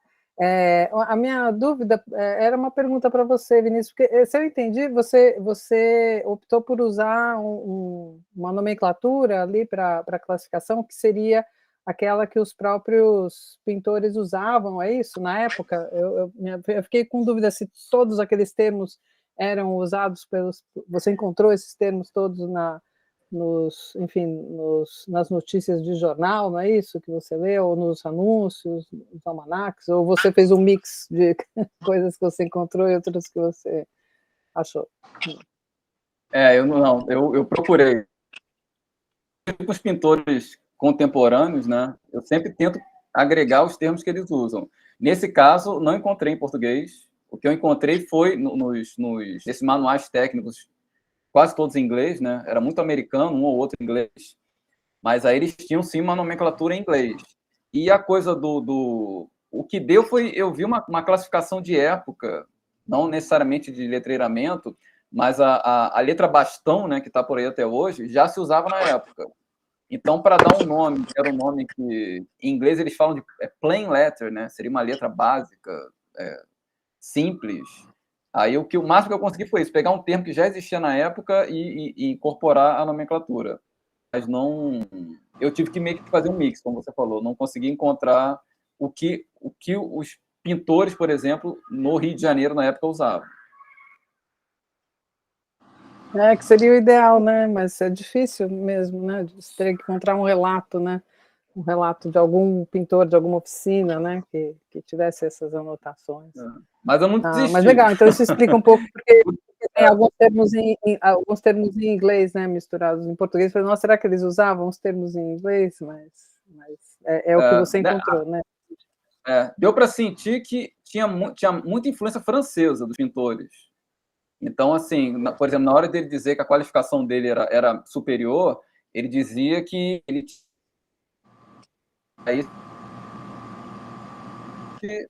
A minha dúvida era uma pergunta para você, Vinícius, porque, se eu entendi, você optou por usar uma nomenclatura ali para a classificação, que seria aquela que os próprios pintores usavam, é isso? Na época, eu fiquei com dúvida se todos aqueles termos eram usados pelos... Você encontrou esses termos todos nas notícias de jornal, não é isso que você leu, ou nos anúncios, nos almanacs, ou você fez um mix de coisas que você encontrou e outras que você achou? Eu procurei. Os pintores contemporâneos, né? Eu sempre tento agregar os termos que eles usam. Nesse caso, não encontrei em português. O que eu encontrei foi nesses manuais técnicos, quase todos em inglês, né? Era muito americano, um ou outro em inglês, mas aí eles tinham sim uma nomenclatura em inglês. E a coisa o que deu foi, eu vi uma classificação de época, não necessariamente de letreiramento, mas a letra bastão, né, que está por aí até hoje, já se usava na época. Então, para dar um nome, que era um nome que em inglês eles falam de plain letter, né? Seria uma letra básica, simples. Aí o máximo que eu consegui foi isso, pegar um termo que já existia na época e incorporar a nomenclatura. Mas não... Eu tive que meio que fazer um mix, como você falou. Não consegui encontrar o que os pintores, por exemplo, no Rio de Janeiro, na época, usavam. Que seria o ideal, né? Mas é difícil mesmo, né? Você teria que encontrar um relato, né? Um relato de algum pintor de alguma oficina, né? Que tivesse essas anotações. Mas eu não desisti. Mas legal, então isso explica um pouco, porque tem alguns termos em inglês, né? Misturados em português. Eu falei, nossa, será que eles usavam os termos em inglês? Mas é o que você encontrou, né? Deu para sentir que tinha muita influência francesa dos pintores. Então, assim, por exemplo, na hora dele dizer que a qualificação dele era superior, ele dizia que ele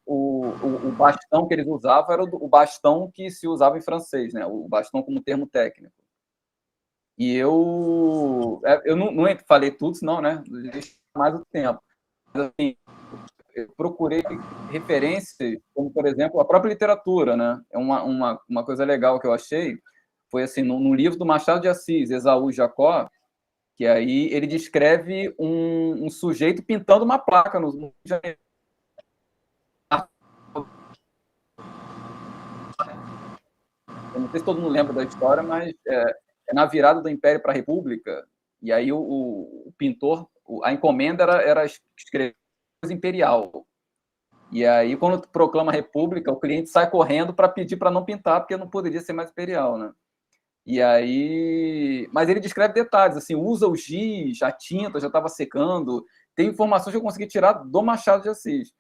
o bastão que eles usavam era o bastão que se usava em francês, né? O bastão como termo técnico. E eu não falei tudo, senão, né? Deixa mais o tempo. Mas, assim, eu procurei referências, como, por exemplo, a própria literatura, né? Uma coisa legal que eu achei foi, assim, no livro do Machado de Assis, Esaú e Jacó, que aí ele descreve um sujeito pintando uma placa no Rio de Janeiro. Eu não sei se todo mundo lembra da história, mas é na virada do Império para a República, e aí o pintor, a encomenda era escrever imperial. E aí, quando proclama a República, o cliente sai correndo para pedir para não pintar, porque não poderia ser mais imperial, né? E aí... Mas ele descreve detalhes, assim, usa o giz, a tinta já estava secando, tem informações que eu consegui tirar do Machado de Assis.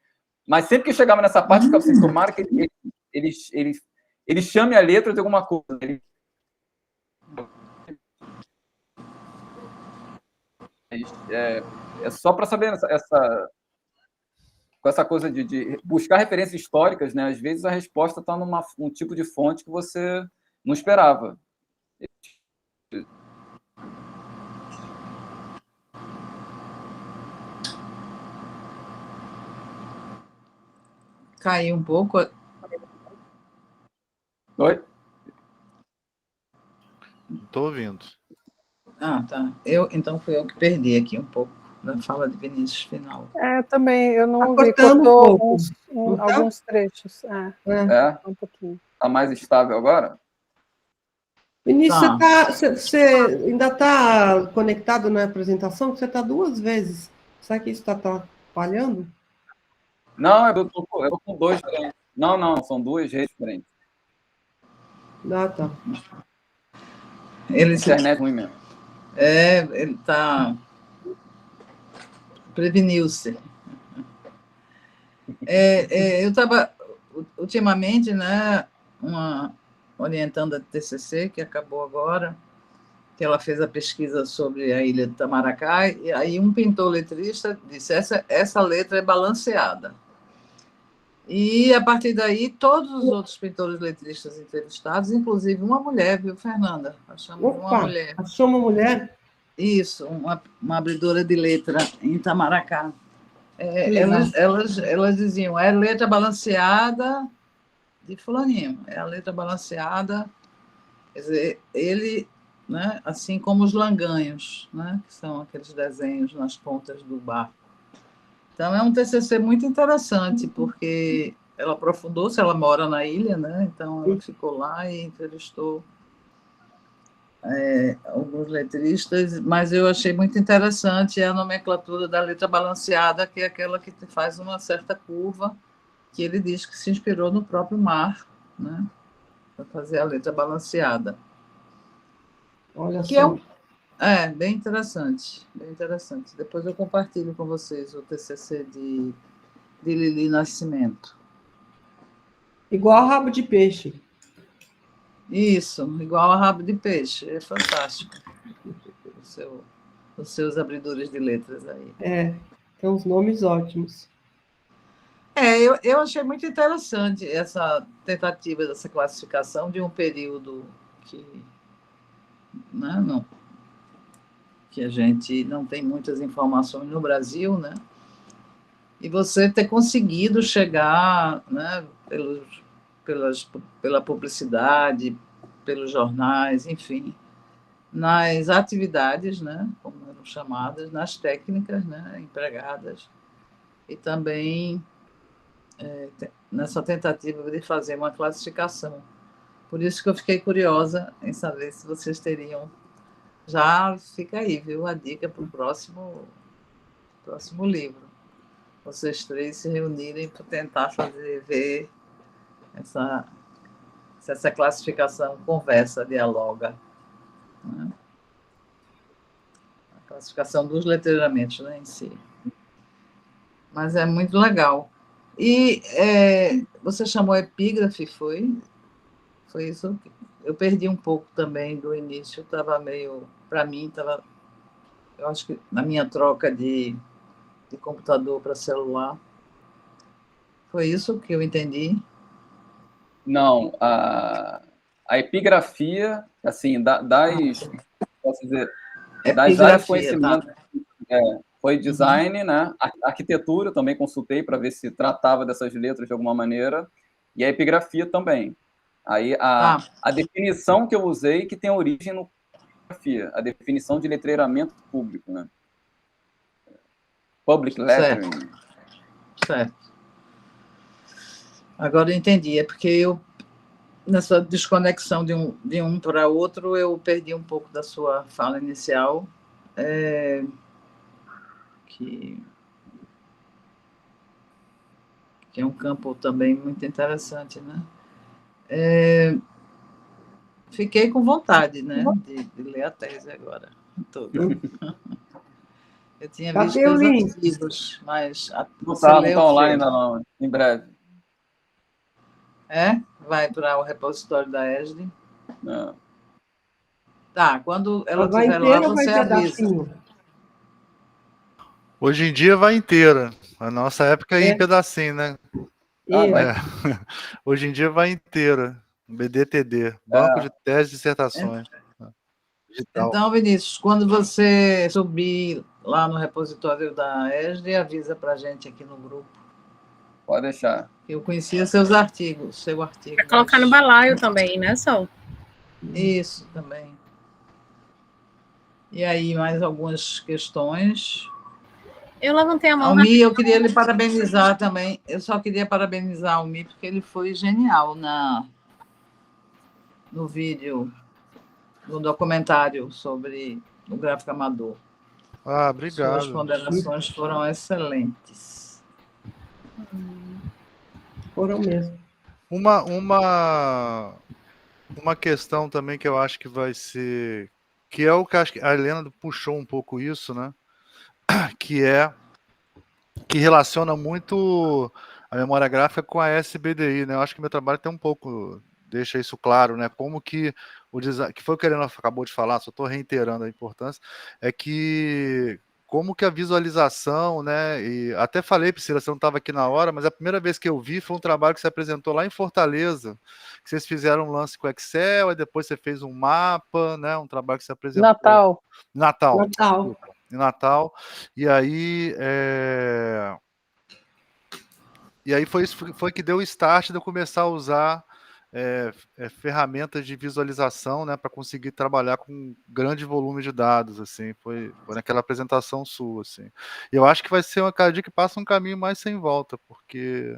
Mas sempre que eu chegava nessa parte, eu ficava assim, tomara que ele chame a letra de alguma coisa. É só para saber com essa coisa de buscar referências históricas, né? Às vezes a resposta está num tipo de fonte que você não esperava. Caiu um pouco. Oi? Estou ouvindo. Tá. Então fui eu que perdi aqui um pouco da fala de Vinícius final. Também, eu não Tá vi, cortou alguns trechos. Um pouquinho. Está mais estável agora? Vinícius, você ainda está conectado na apresentação? Você está 2 vezes. Será que isso está atrapalhando? Não, eu estou com 2 diferentes. Não, são 2 redes diferentes. Tá. Internet ruim mesmo. Ele está... Preveniu-se. Eu estava, ultimamente, né, orientando a TCC, que acabou agora, que ela fez a pesquisa sobre a ilha de Tamaracá, e aí um pintor letrista disse, essa letra é balanceada. E, a partir daí, todos os outros pintores letristas entrevistados, inclusive uma mulher, viu, Fernanda? Achamos uma mulher. Achou uma mulher? Isso, uma abridora de letra em Itamaracá. Elas diziam, é letra balanceada de fulaninho, é a letra balanceada. Quer dizer, ele, né, assim como os langanhos, né, que são aqueles desenhos nas pontas do barco. Então, é um TCC muito interessante, porque ela aprofundou-se, ela mora na ilha, né, então ela ficou lá e entrevistou alguns letristas, mas eu achei muito interessante a nomenclatura da letra balanceada, que é aquela que faz uma certa curva, que ele diz que se inspirou no próprio mar, né, para fazer a letra balanceada. Olha que só. bem interessante, bem interessante. Depois eu compartilho com vocês o TCC de Lili Nascimento. Igual rabo de peixe. Isso, igual a rabo de peixe, é fantástico. Os seus abridores de letras aí. Tem uns nomes ótimos. Eu achei muito interessante essa tentativa dessa classificação de um período que, né, não, que a gente não tem muitas informações no Brasil, né? E você ter conseguido chegar, né, pela publicidade, pelos jornais, enfim, nas atividades, né, como eram chamadas, nas técnicas, né, empregadas, e também nessa tentativa de fazer uma classificação. Por isso que eu fiquei curiosa em saber se vocês teriam. Já fica aí, viu, a dica para o próximo livro. Vocês três se reunirem para tentar ver se essa classificação conversa, dialoga. Né? A classificação dos letreiramentos, né, em si. Mas é muito legal. E você chamou epígrafe, foi? Foi isso? Eu perdi um pouco também do início, estava meio... Para mim, eu acho que na minha troca de computador para celular. Foi isso que eu entendi? Não, a epigrafia, assim, posso dizer, das áreas de conhecimento, tá. foi design, né? Arquitetura, eu também consultei para ver se tratava dessas letras de alguma maneira, e a epigrafia também. Aí a definição que eu usei que tem origem no epigrafia, a definição de letreiramento público, né? Public lettering. Certo. Agora eu entendi, é porque eu, nessa desconexão de um para outro, eu perdi um pouco da sua fala inicial, que é um campo também muito interessante, né? Fiquei com vontade, né, de ler a tese agora, toda. Eu tinha visto os artigos, mas não está online ainda não, em breve. Vai para o repositório da ESD. Não. Tá, quando ela estiver lá, você avisa. Hoje em dia vai inteira. A nossa época ia em pedacinho, né? Hoje em dia vai inteira. BDTD, Banco de Teses e Dissertações. Digital. Então, Vinícius, quando você subir lá no repositório da ESD, avisa para a gente aqui no grupo. Pode deixar. Eu conhecia seu artigo. Para colocar no balaio também, né, Sol? Isso, também. E aí, mais algumas questões? Eu levantei a mão. Almi, eu queria lhe parabenizar também. Eu só queria parabenizar o Almi, porque ele foi genial no vídeo, no documentário sobre o gráfico amador. Obrigado. Suas ponderações foram excelentes. Foram mesmo. Uma questão também que eu acho que vai ser... Que é o que acho que a Helena puxou um pouco isso, né? Que relaciona muito a memória gráfica com a SBDI, né? Eu acho que meu trabalho tem um pouco... Deixa isso claro, né? Como que o design... Que foi o que a Helena acabou de falar, só estou reiterando a importância, é que como que a visualização, né? E até falei, Priscila, você não estava aqui na hora, mas a primeira vez que eu vi foi um trabalho que você apresentou lá em Fortaleza, que vocês fizeram um lance com Excel, e depois você fez um mapa, né? Um trabalho que você apresentou. Natal. Natal. Desculpa, em Natal. E aí, foi que deu o start de eu começar a usar ferramentas de visualização, né, para conseguir trabalhar com grande volume de dados, assim, foi naquela apresentação sua, assim. E eu acho que vai ser uma cada dia que passa um caminho mais sem volta, porque,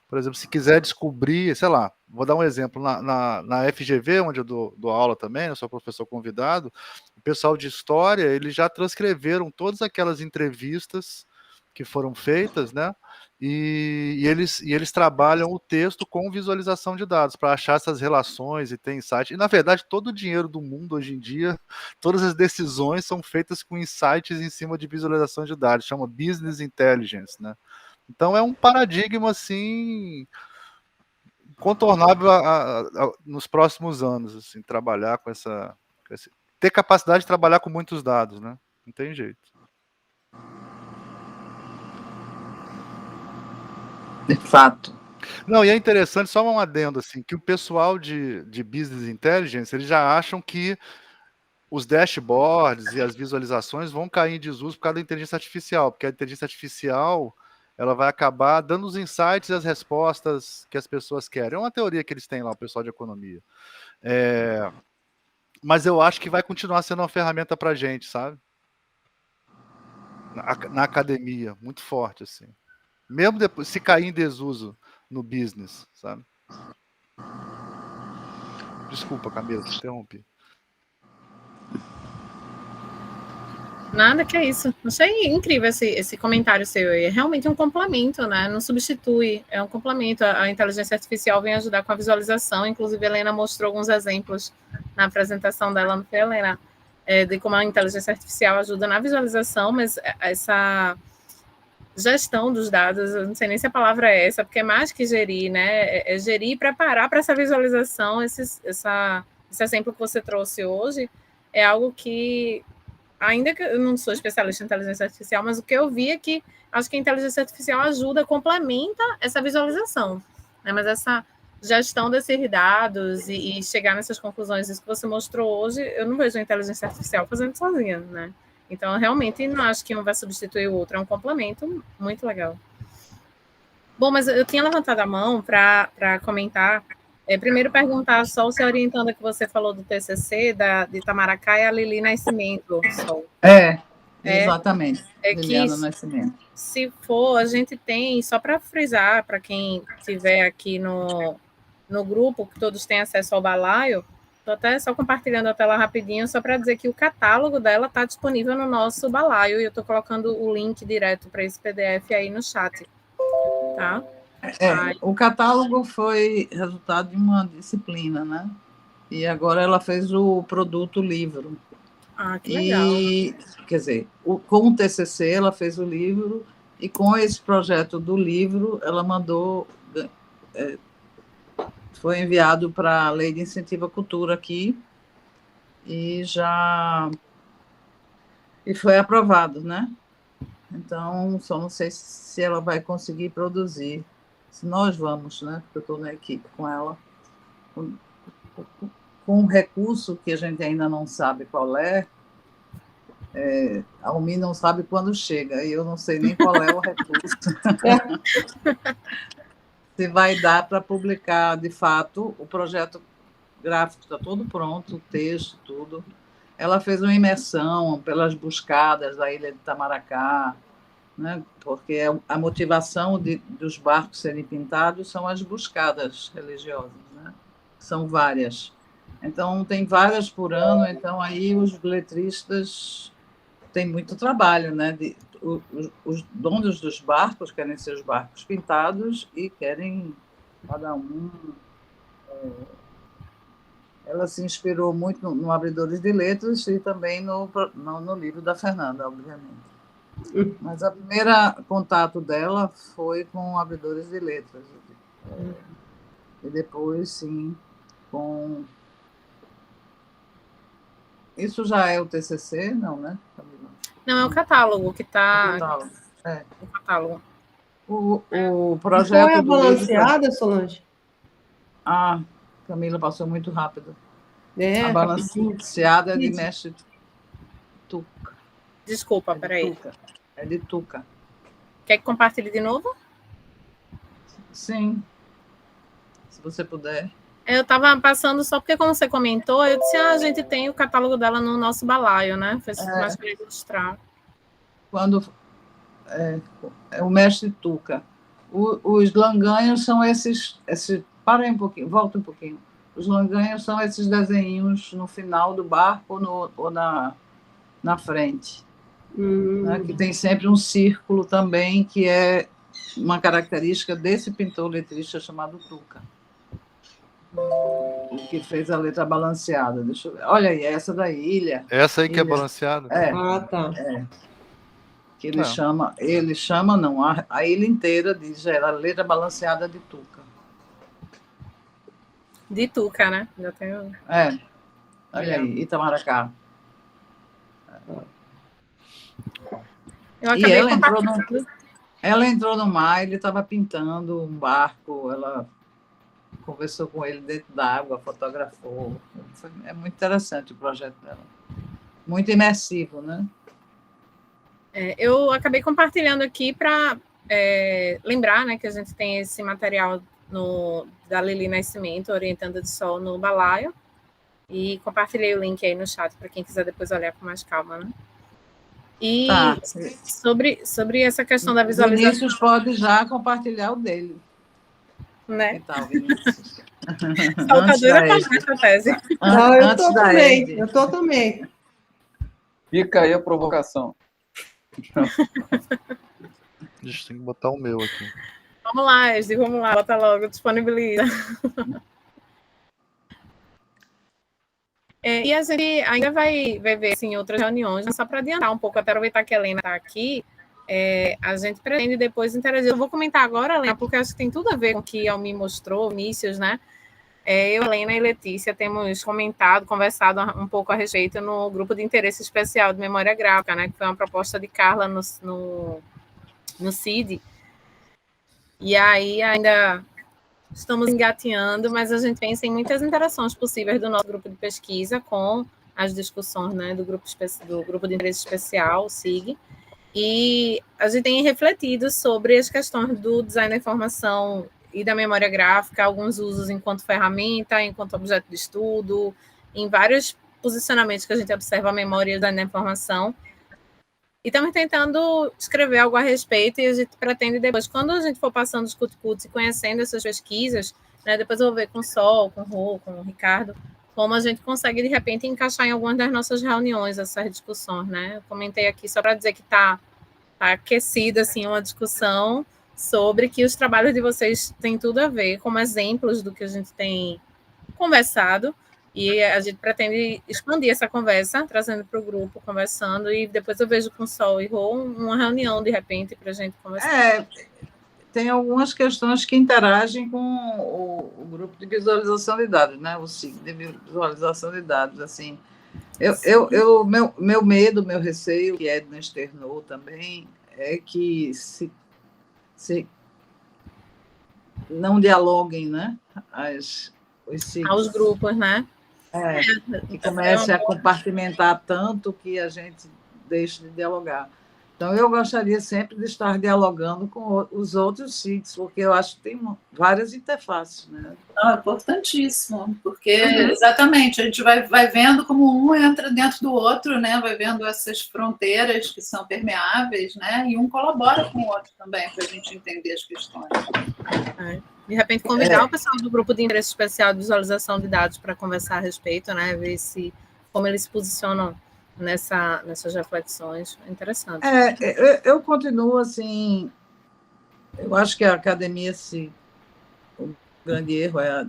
por exemplo, se quiser descobrir, sei lá, vou dar um exemplo, na FGV, onde eu dou aula também, eu sou professor convidado, o pessoal de história, eles já transcreveram todas aquelas entrevistas que foram feitas, né? E eles trabalham o texto com visualização de dados para achar essas relações e ter insight. E, na verdade, todo o dinheiro do mundo hoje em dia, todas as decisões são feitas com insights em cima de visualização de dados, chama Business Intelligence, né? Então, é um paradigma, assim, incontornável nos próximos anos, assim, trabalhar com ter capacidade de trabalhar com muitos dados, né? Não tem jeito. De fato. Não, e é interessante, só um adendo, assim, que o pessoal de Business Intelligence, eles já acham que os dashboards e as visualizações vão cair em desuso por causa da inteligência artificial, porque a inteligência artificial ela vai acabar dando os insights e as respostas que as pessoas querem. É uma teoria que eles têm lá, o pessoal de economia. Mas eu acho que vai continuar sendo uma ferramenta para a gente, sabe? Na academia, muito forte, assim. Mesmo depois, se cair em desuso no business, sabe? Desculpa, Camila, te interrompi. Nada, que é isso. Achei incrível esse comentário seu. É realmente um complemento, né? Não substitui, é um complemento. A inteligência artificial vem ajudar com a visualização. Inclusive, a Helena mostrou alguns exemplos na apresentação dela, não foi, Helena? De como a inteligência artificial ajuda na visualização, mas essa gestão dos dados, eu não sei nem se a palavra é essa, porque é mais que gerir, né? É gerir e preparar para essa visualização. Esse exemplo que você trouxe hoje é algo que, ainda que eu não sou especialista em inteligência artificial, mas o que eu vi é que acho que a inteligência artificial ajuda, complementa essa visualização, né? Mas essa gestão desses dados e chegar nessas conclusões, isso que você mostrou hoje, eu não vejo a inteligência artificial fazendo sozinha, né? Então, realmente, não acho que um vai substituir o outro, é um complemento muito legal. Bom, mas eu tinha levantado a mão para comentar, primeiro perguntar só se orientando que você falou do TCC, de Itamaracá e a Lili Nascimento. Exatamente, Liliana que, Nascimento. Se for, a gente tem, só para frisar, para quem estiver aqui no grupo, que todos têm acesso ao balaio, estou até só compartilhando a tela rapidinho, só para dizer que o catálogo dela está disponível no nosso balaio, e eu estou colocando o link direto para esse PDF aí no chat. Tá? O catálogo foi resultado de uma disciplina, né? E agora ela fez o produto livro. Que legal. Quer dizer, com o TCC ela fez o livro, e com esse projeto do livro ela mandou... foi enviado para a Lei de Incentivo à Cultura aqui e foi aprovado, né? Então, só não sei se ela vai conseguir produzir. Se nós vamos, né? Porque eu estou na equipe com ela, com um recurso que a gente ainda não sabe qual é. A UMI não sabe quando chega, e eu não sei nem qual é o recurso. Se vai dar para publicar, de fato, o projeto gráfico está todo pronto, o texto, tudo. Ela fez uma imersão pelas buscadas da ilha de Itamaracá, né? Porque a motivação dos barcos serem pintados são as buscadas religiosas, né? São várias. Então, tem várias por ano, então aí os letristas têm muito trabalho, né? Os donos dos barcos querem seus barcos pintados e querem cada um... Ela se inspirou muito no Abridores de Letras e também no livro da Fernanda, obviamente. Mas o primeiro contato dela foi com Abridores de Letras. E depois, sim, com... Isso já é o TCC? Não, né, Camila? Não, é o catálogo que está... É. O catálogo. O projeto Foi a do livro... balanceada, Solange? Ah, Camila passou muito rápido. É, a balanceada é de mestre Tuca. Desculpa, peraí. É de Tuca. Quer que compartilhe de novo? Sim, se você puder. Eu estava passando só porque, como você comentou, eu disse, a gente tem o catálogo dela no nosso balaio, né? Foi mais para ilustrar. Quando é o mestre Tuca. Os langanhos são esses... Para aí um pouquinho, volta um pouquinho. Os langanhos são esses desenhinhos no final do barco ou na frente. Né? Que tem sempre um círculo também, que é uma característica desse pintor letrista chamado Tuca, que fez a letra balanceada. Deixa eu ver. Olha aí, essa da ilha. Essa aí que é balanceada? Ah, tá. Que ele chama não, a ilha inteira diz, era a letra balanceada de Tuca. De Tuca, né? Já tenho... Olha aí, Itamaracá. Eu acabei ela entrou no mar, ele estava pintando um barco, ela conversou com ele dentro d'água, fotografou. É muito interessante o projeto dela. Muito imersivo, né? Eu acabei compartilhando aqui para lembrar, né, que a gente tem esse material da Lili Nascimento, Orientando de Sol, no balaio, e compartilhei o link aí no chat para quem quiser depois olhar com mais calma, né? E sobre essa questão da visualização... Vinícius pode já compartilhar o dele. Né? Que tal, Vinícius? Saltadora com essa tese. Não, eu tô também. Fica aí a provocação. Deixa, tem que botar o meu aqui. Vamos lá, Esdi, vamos lá, bota logo, disponibiliza. E a gente ainda vai ver assim, outras reuniões, só para adiantar um pouco, até aproveitar que a Helena está aqui, a gente pretende depois interagir. Eu vou comentar agora, Helena, porque acho que tem tudo a ver com o que a Almi mostrou, Vinícius, né? Eu, Helena e Letícia temos conversado um pouco a respeito no grupo de interesse especial de memória gráfica, né? Que foi uma proposta de Carla no CID. E aí ainda estamos engateando, mas a gente pensa em muitas interações possíveis do nosso grupo de pesquisa com as discussões, né, do grupo de interesse especial, o SIG, e a gente tem refletido sobre as questões do design da informação e da memória gráfica, alguns usos enquanto ferramenta, enquanto objeto de estudo, em vários posicionamentos que a gente observa a memória e o design da informação. E estamos tentando escrever algo a respeito, e a gente pretende depois, quando a gente for passando os cut-cuts e conhecendo essas pesquisas, né, depois eu vou ver com o Sol, com o Rô, com o Ricardo, como a gente consegue, de repente, encaixar em algumas das nossas reuniões essas discussões, né? Eu comentei aqui só para dizer que está aquecida, assim, uma discussão sobre que os trabalhos de vocês têm tudo a ver, como exemplos do que a gente tem conversado, e a gente pretende expandir essa conversa, trazendo para o grupo, conversando, e depois eu vejo com o Sol e Rô uma reunião, de repente, para a gente conversar. Tem algumas questões que interagem com o grupo de visualização de dados, né? O SIG de visualização de dados, assim. Meu medo, meu receio, que Edna externou também, é que se não dialoguem, né? Os SIGs. Aos grupos, né? Que comece a compartimentar tanto que a gente deixe de dialogar. Então, eu gostaria sempre de estar dialogando com os outros SIGs, porque eu acho que tem várias interfaces, né? Importantíssimo, porque exatamente, a gente vai vendo como um entra dentro do outro, né? Vai vendo essas fronteiras que são permeáveis, né? E um colabora com o outro também, para a gente entender as questões. De repente, convidar o pessoal do grupo de interesse especial de visualização de dados para conversar a respeito, né? Ver como eles se posicionam nessas reflexões. É interessante. Eu continuo assim. Eu acho que a academia, o grande erro é a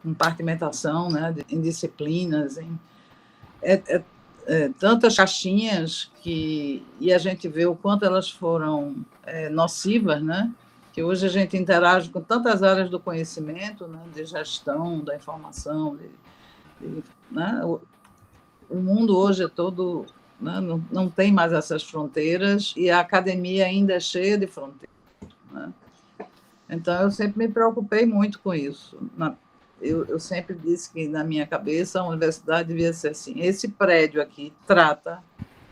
compartimentação, né, em disciplinas, tantas caixinhas e a gente vê o quanto elas foram nocivas, né? Que hoje a gente interage com tantas áreas do conhecimento, né, de gestão, da informação, né? O mundo hoje é todo né? Não tem mais essas fronteiras, e a academia ainda é cheia de fronteiras, né? Então, eu sempre me preocupei muito com isso. Eu sempre disse que, na minha cabeça, a universidade devia ser assim. Esse prédio aqui trata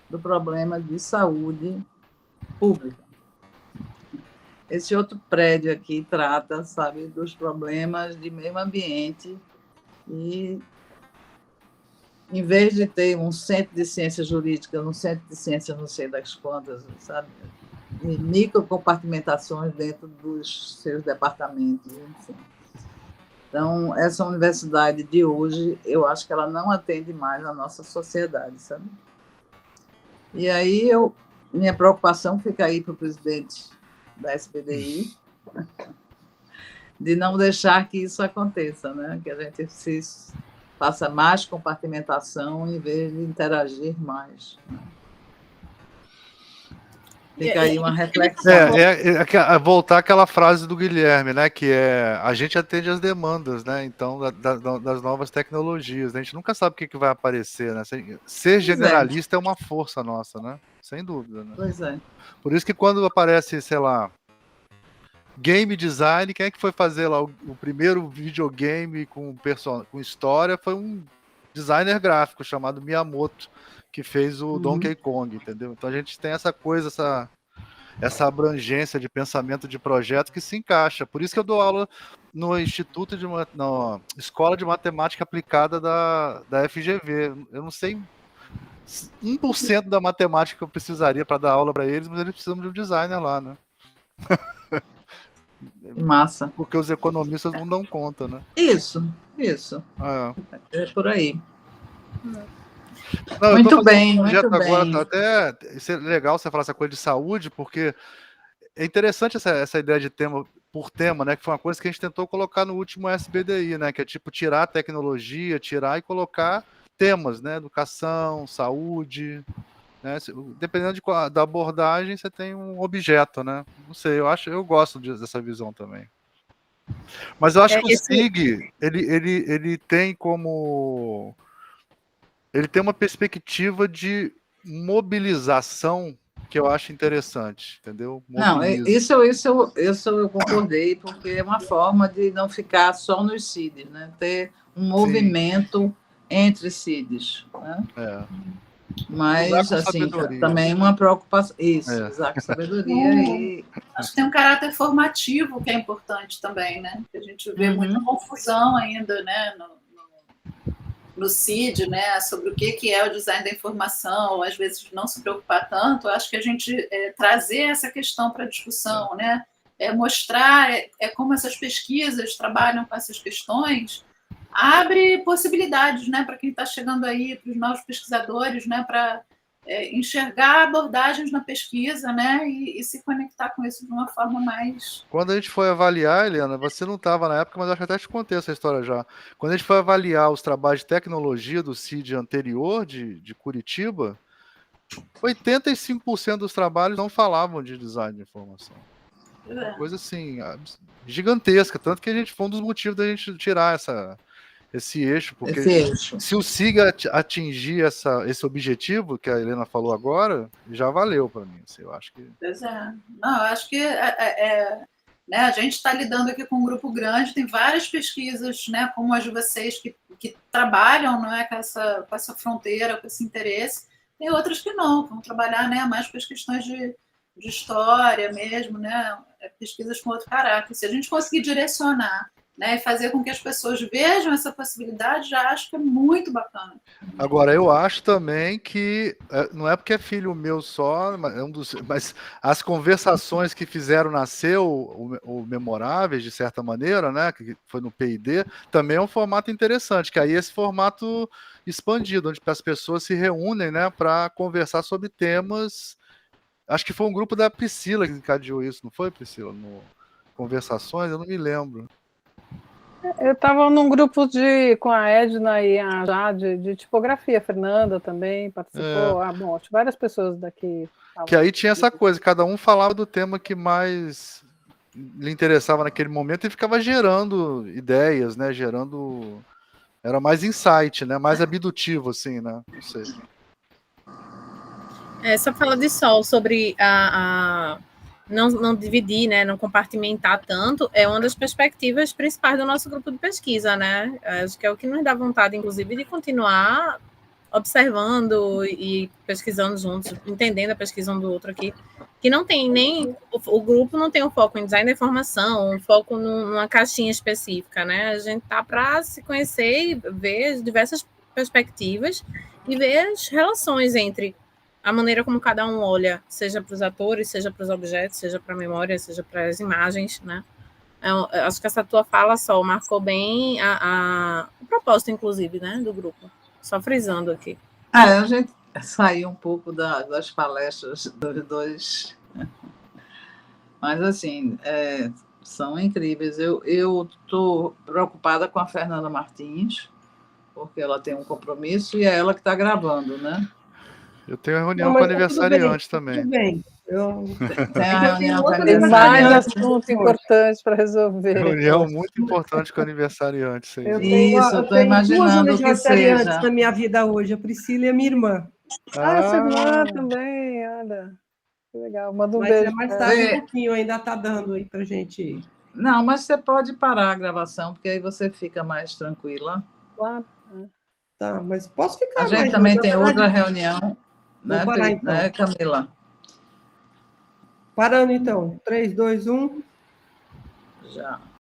do problema de saúde pública. Esse outro prédio aqui trata, sabe, dos problemas de meio ambiente. E, em vez de ter um centro de ciência jurídica, um centro de ciência não sei das quantas, sabe, microcompartimentações dentro dos seus departamentos, enfim. Então, essa universidade de hoje, eu acho que ela não atende mais a nossa sociedade, sabe? E aí, minha preocupação fica aí para o presidente da SBDI, de não deixar que isso aconteça, né? Que a gente faça mais compartimentação em vez de interagir mais, né? Fica aí uma reflexão. Voltar àquela frase do Guilherme, né? Que é a gente atende as demandas, né? Então, das novas tecnologias. A gente nunca sabe o que vai aparecer, né? Ser generalista é uma força nossa, né? Sem dúvida, né? Pois é. Por isso que quando aparece, sei lá, game design, quem é que foi fazer lá o primeiro videogame com história? Foi um designer gráfico chamado Miyamoto, que fez o Donkey Kong, entendeu? Então a gente tem essa coisa, essa abrangência de pensamento de projeto que se encaixa. Por isso que eu dou aula no na Escola de Matemática Aplicada da FGV. Eu não sei 1% da matemática que eu precisaria para dar aula para eles, mas eles precisam de um designer lá, né? Massa. Porque os economistas não dão conta, né? Isso. É por aí. Não, muito bem, muito agora, bem. Até isso é legal você falar essa coisa de saúde, porque é interessante essa ideia de tema por tema, né? Que foi uma coisa que a gente tentou colocar no último SBDI, né? Que é tipo tirar a tecnologia, e colocar temas, né? Educação, saúde, né? Dependendo da abordagem, você tem um objeto, né? Não sei, eu gosto dessa visão também. Mas eu acho que o SIG, ele tem como... Ele tem uma perspectiva de mobilização que eu acho interessante, entendeu? Mobiliza. Não, isso eu concordei, porque é uma forma de não ficar só nos CIDs, né? Ter um movimento entre CIDs, né? Mas, assim, também uma preocupação. Isso, usar com sabedoria. E... Acho que tem um caráter formativo que é importante também, né? Que a gente vê muita confusão ainda, né? No CID, né, sobre o que é o design da informação, ou às vezes não se preocupar tanto. Eu acho que a gente trazer essa questão para a discussão, né, mostrar como essas pesquisas trabalham com essas questões, abre possibilidades, né, para quem está chegando aí, para os novos pesquisadores, né, para enxergar abordagens na pesquisa, né, e se conectar com isso de uma forma mais... Quando a gente foi avaliar, Helena, você não estava na época, mas acho que até te contei essa história já. Quando a gente foi avaliar os trabalhos de tecnologia do CID anterior, de Curitiba, 85% dos trabalhos não falavam de design de informação. Coisa assim, gigantesca, tanto que a gente foi um dos motivos da gente tirar esse eixo, porque se o SIG atingir esse objetivo que a Helena falou agora, já valeu para mim. Assim, eu acho que... Pois é. Não, eu acho que né, a gente está lidando aqui com um grupo grande, tem várias pesquisas, né, como as de vocês, que trabalham, não é, com essa fronteira, com esse interesse. Tem outras que não, vão trabalhar, né, mais com as questões de história mesmo, né, pesquisas com outro caráter. Se a gente conseguir direcionar, né, e fazer com que as pessoas vejam essa possibilidade, já acho que é muito bacana. Agora, eu acho também que, não é porque é filho meu só, mas as conversações que fizeram nascer o Memoráveis, de certa maneira, né, que foi no PID, também é um formato interessante, que aí esse formato expandido, onde as pessoas se reúnem, né, para conversar sobre temas. Acho que foi um grupo da Priscila que encadeou isso, não foi, Priscila? No Conversações, eu não me lembro. Eu estava num grupo com a Edna e a Jade de tipografia, a Fernanda também participou. Bom, acho que várias pessoas daqui. Que aí tinha essa coisa, cada um falava do tema que mais lhe interessava naquele momento e ficava gerando ideias, né? Era mais insight, né? Mais abdutivo, assim, né? Não sei. Essa fala de Sol sobre não dividir, né, não compartimentar tanto, é uma das perspectivas principais do nosso grupo de pesquisa, né? Acho que é o que nos dá vontade, inclusive, de continuar observando e pesquisando juntos, entendendo a pesquisa um do outro aqui, que não tem nem, o grupo não tem um foco em design da informação, um foco numa caixinha específica, né? A gente tá para se conhecer e ver diversas perspectivas e ver as relações entre a maneira como cada um olha, seja para os atores, seja para os objetos, seja para a memória, seja para as imagens, né? Eu acho que essa tua fala, Sol, marcou bem o propósito, inclusive, né, do grupo. Só frisando aqui. A gente saiu um pouco das palestras dos dois, mas, assim, são incríveis. Eu estou preocupada com a Fernanda Martins, porque ela tem um compromisso e é ela que está gravando, né? Eu tenho a reunião com aniversariante também. Tudo bem. Tem a reunião com Tem mais aniversariante. assunto importante para resolver. Reunião muito importante com aniversariante. Eu estou imaginando duas que aniversariantes seja. na minha vida hoje, a Priscila e a minha irmã. Sua irmã também, olha. Que legal. Manda um beijo. Mas mais tarde um pouquinho, ainda está dando aí para gente. Não, mas você pode parar a gravação, porque aí você fica mais tranquila. Claro. Tá, mas posso ficar A gente mais, também mas tem na outra verdade- reunião, Vou né, parar, então. né, Camila? Parando, então. 3, 2, 1. Já.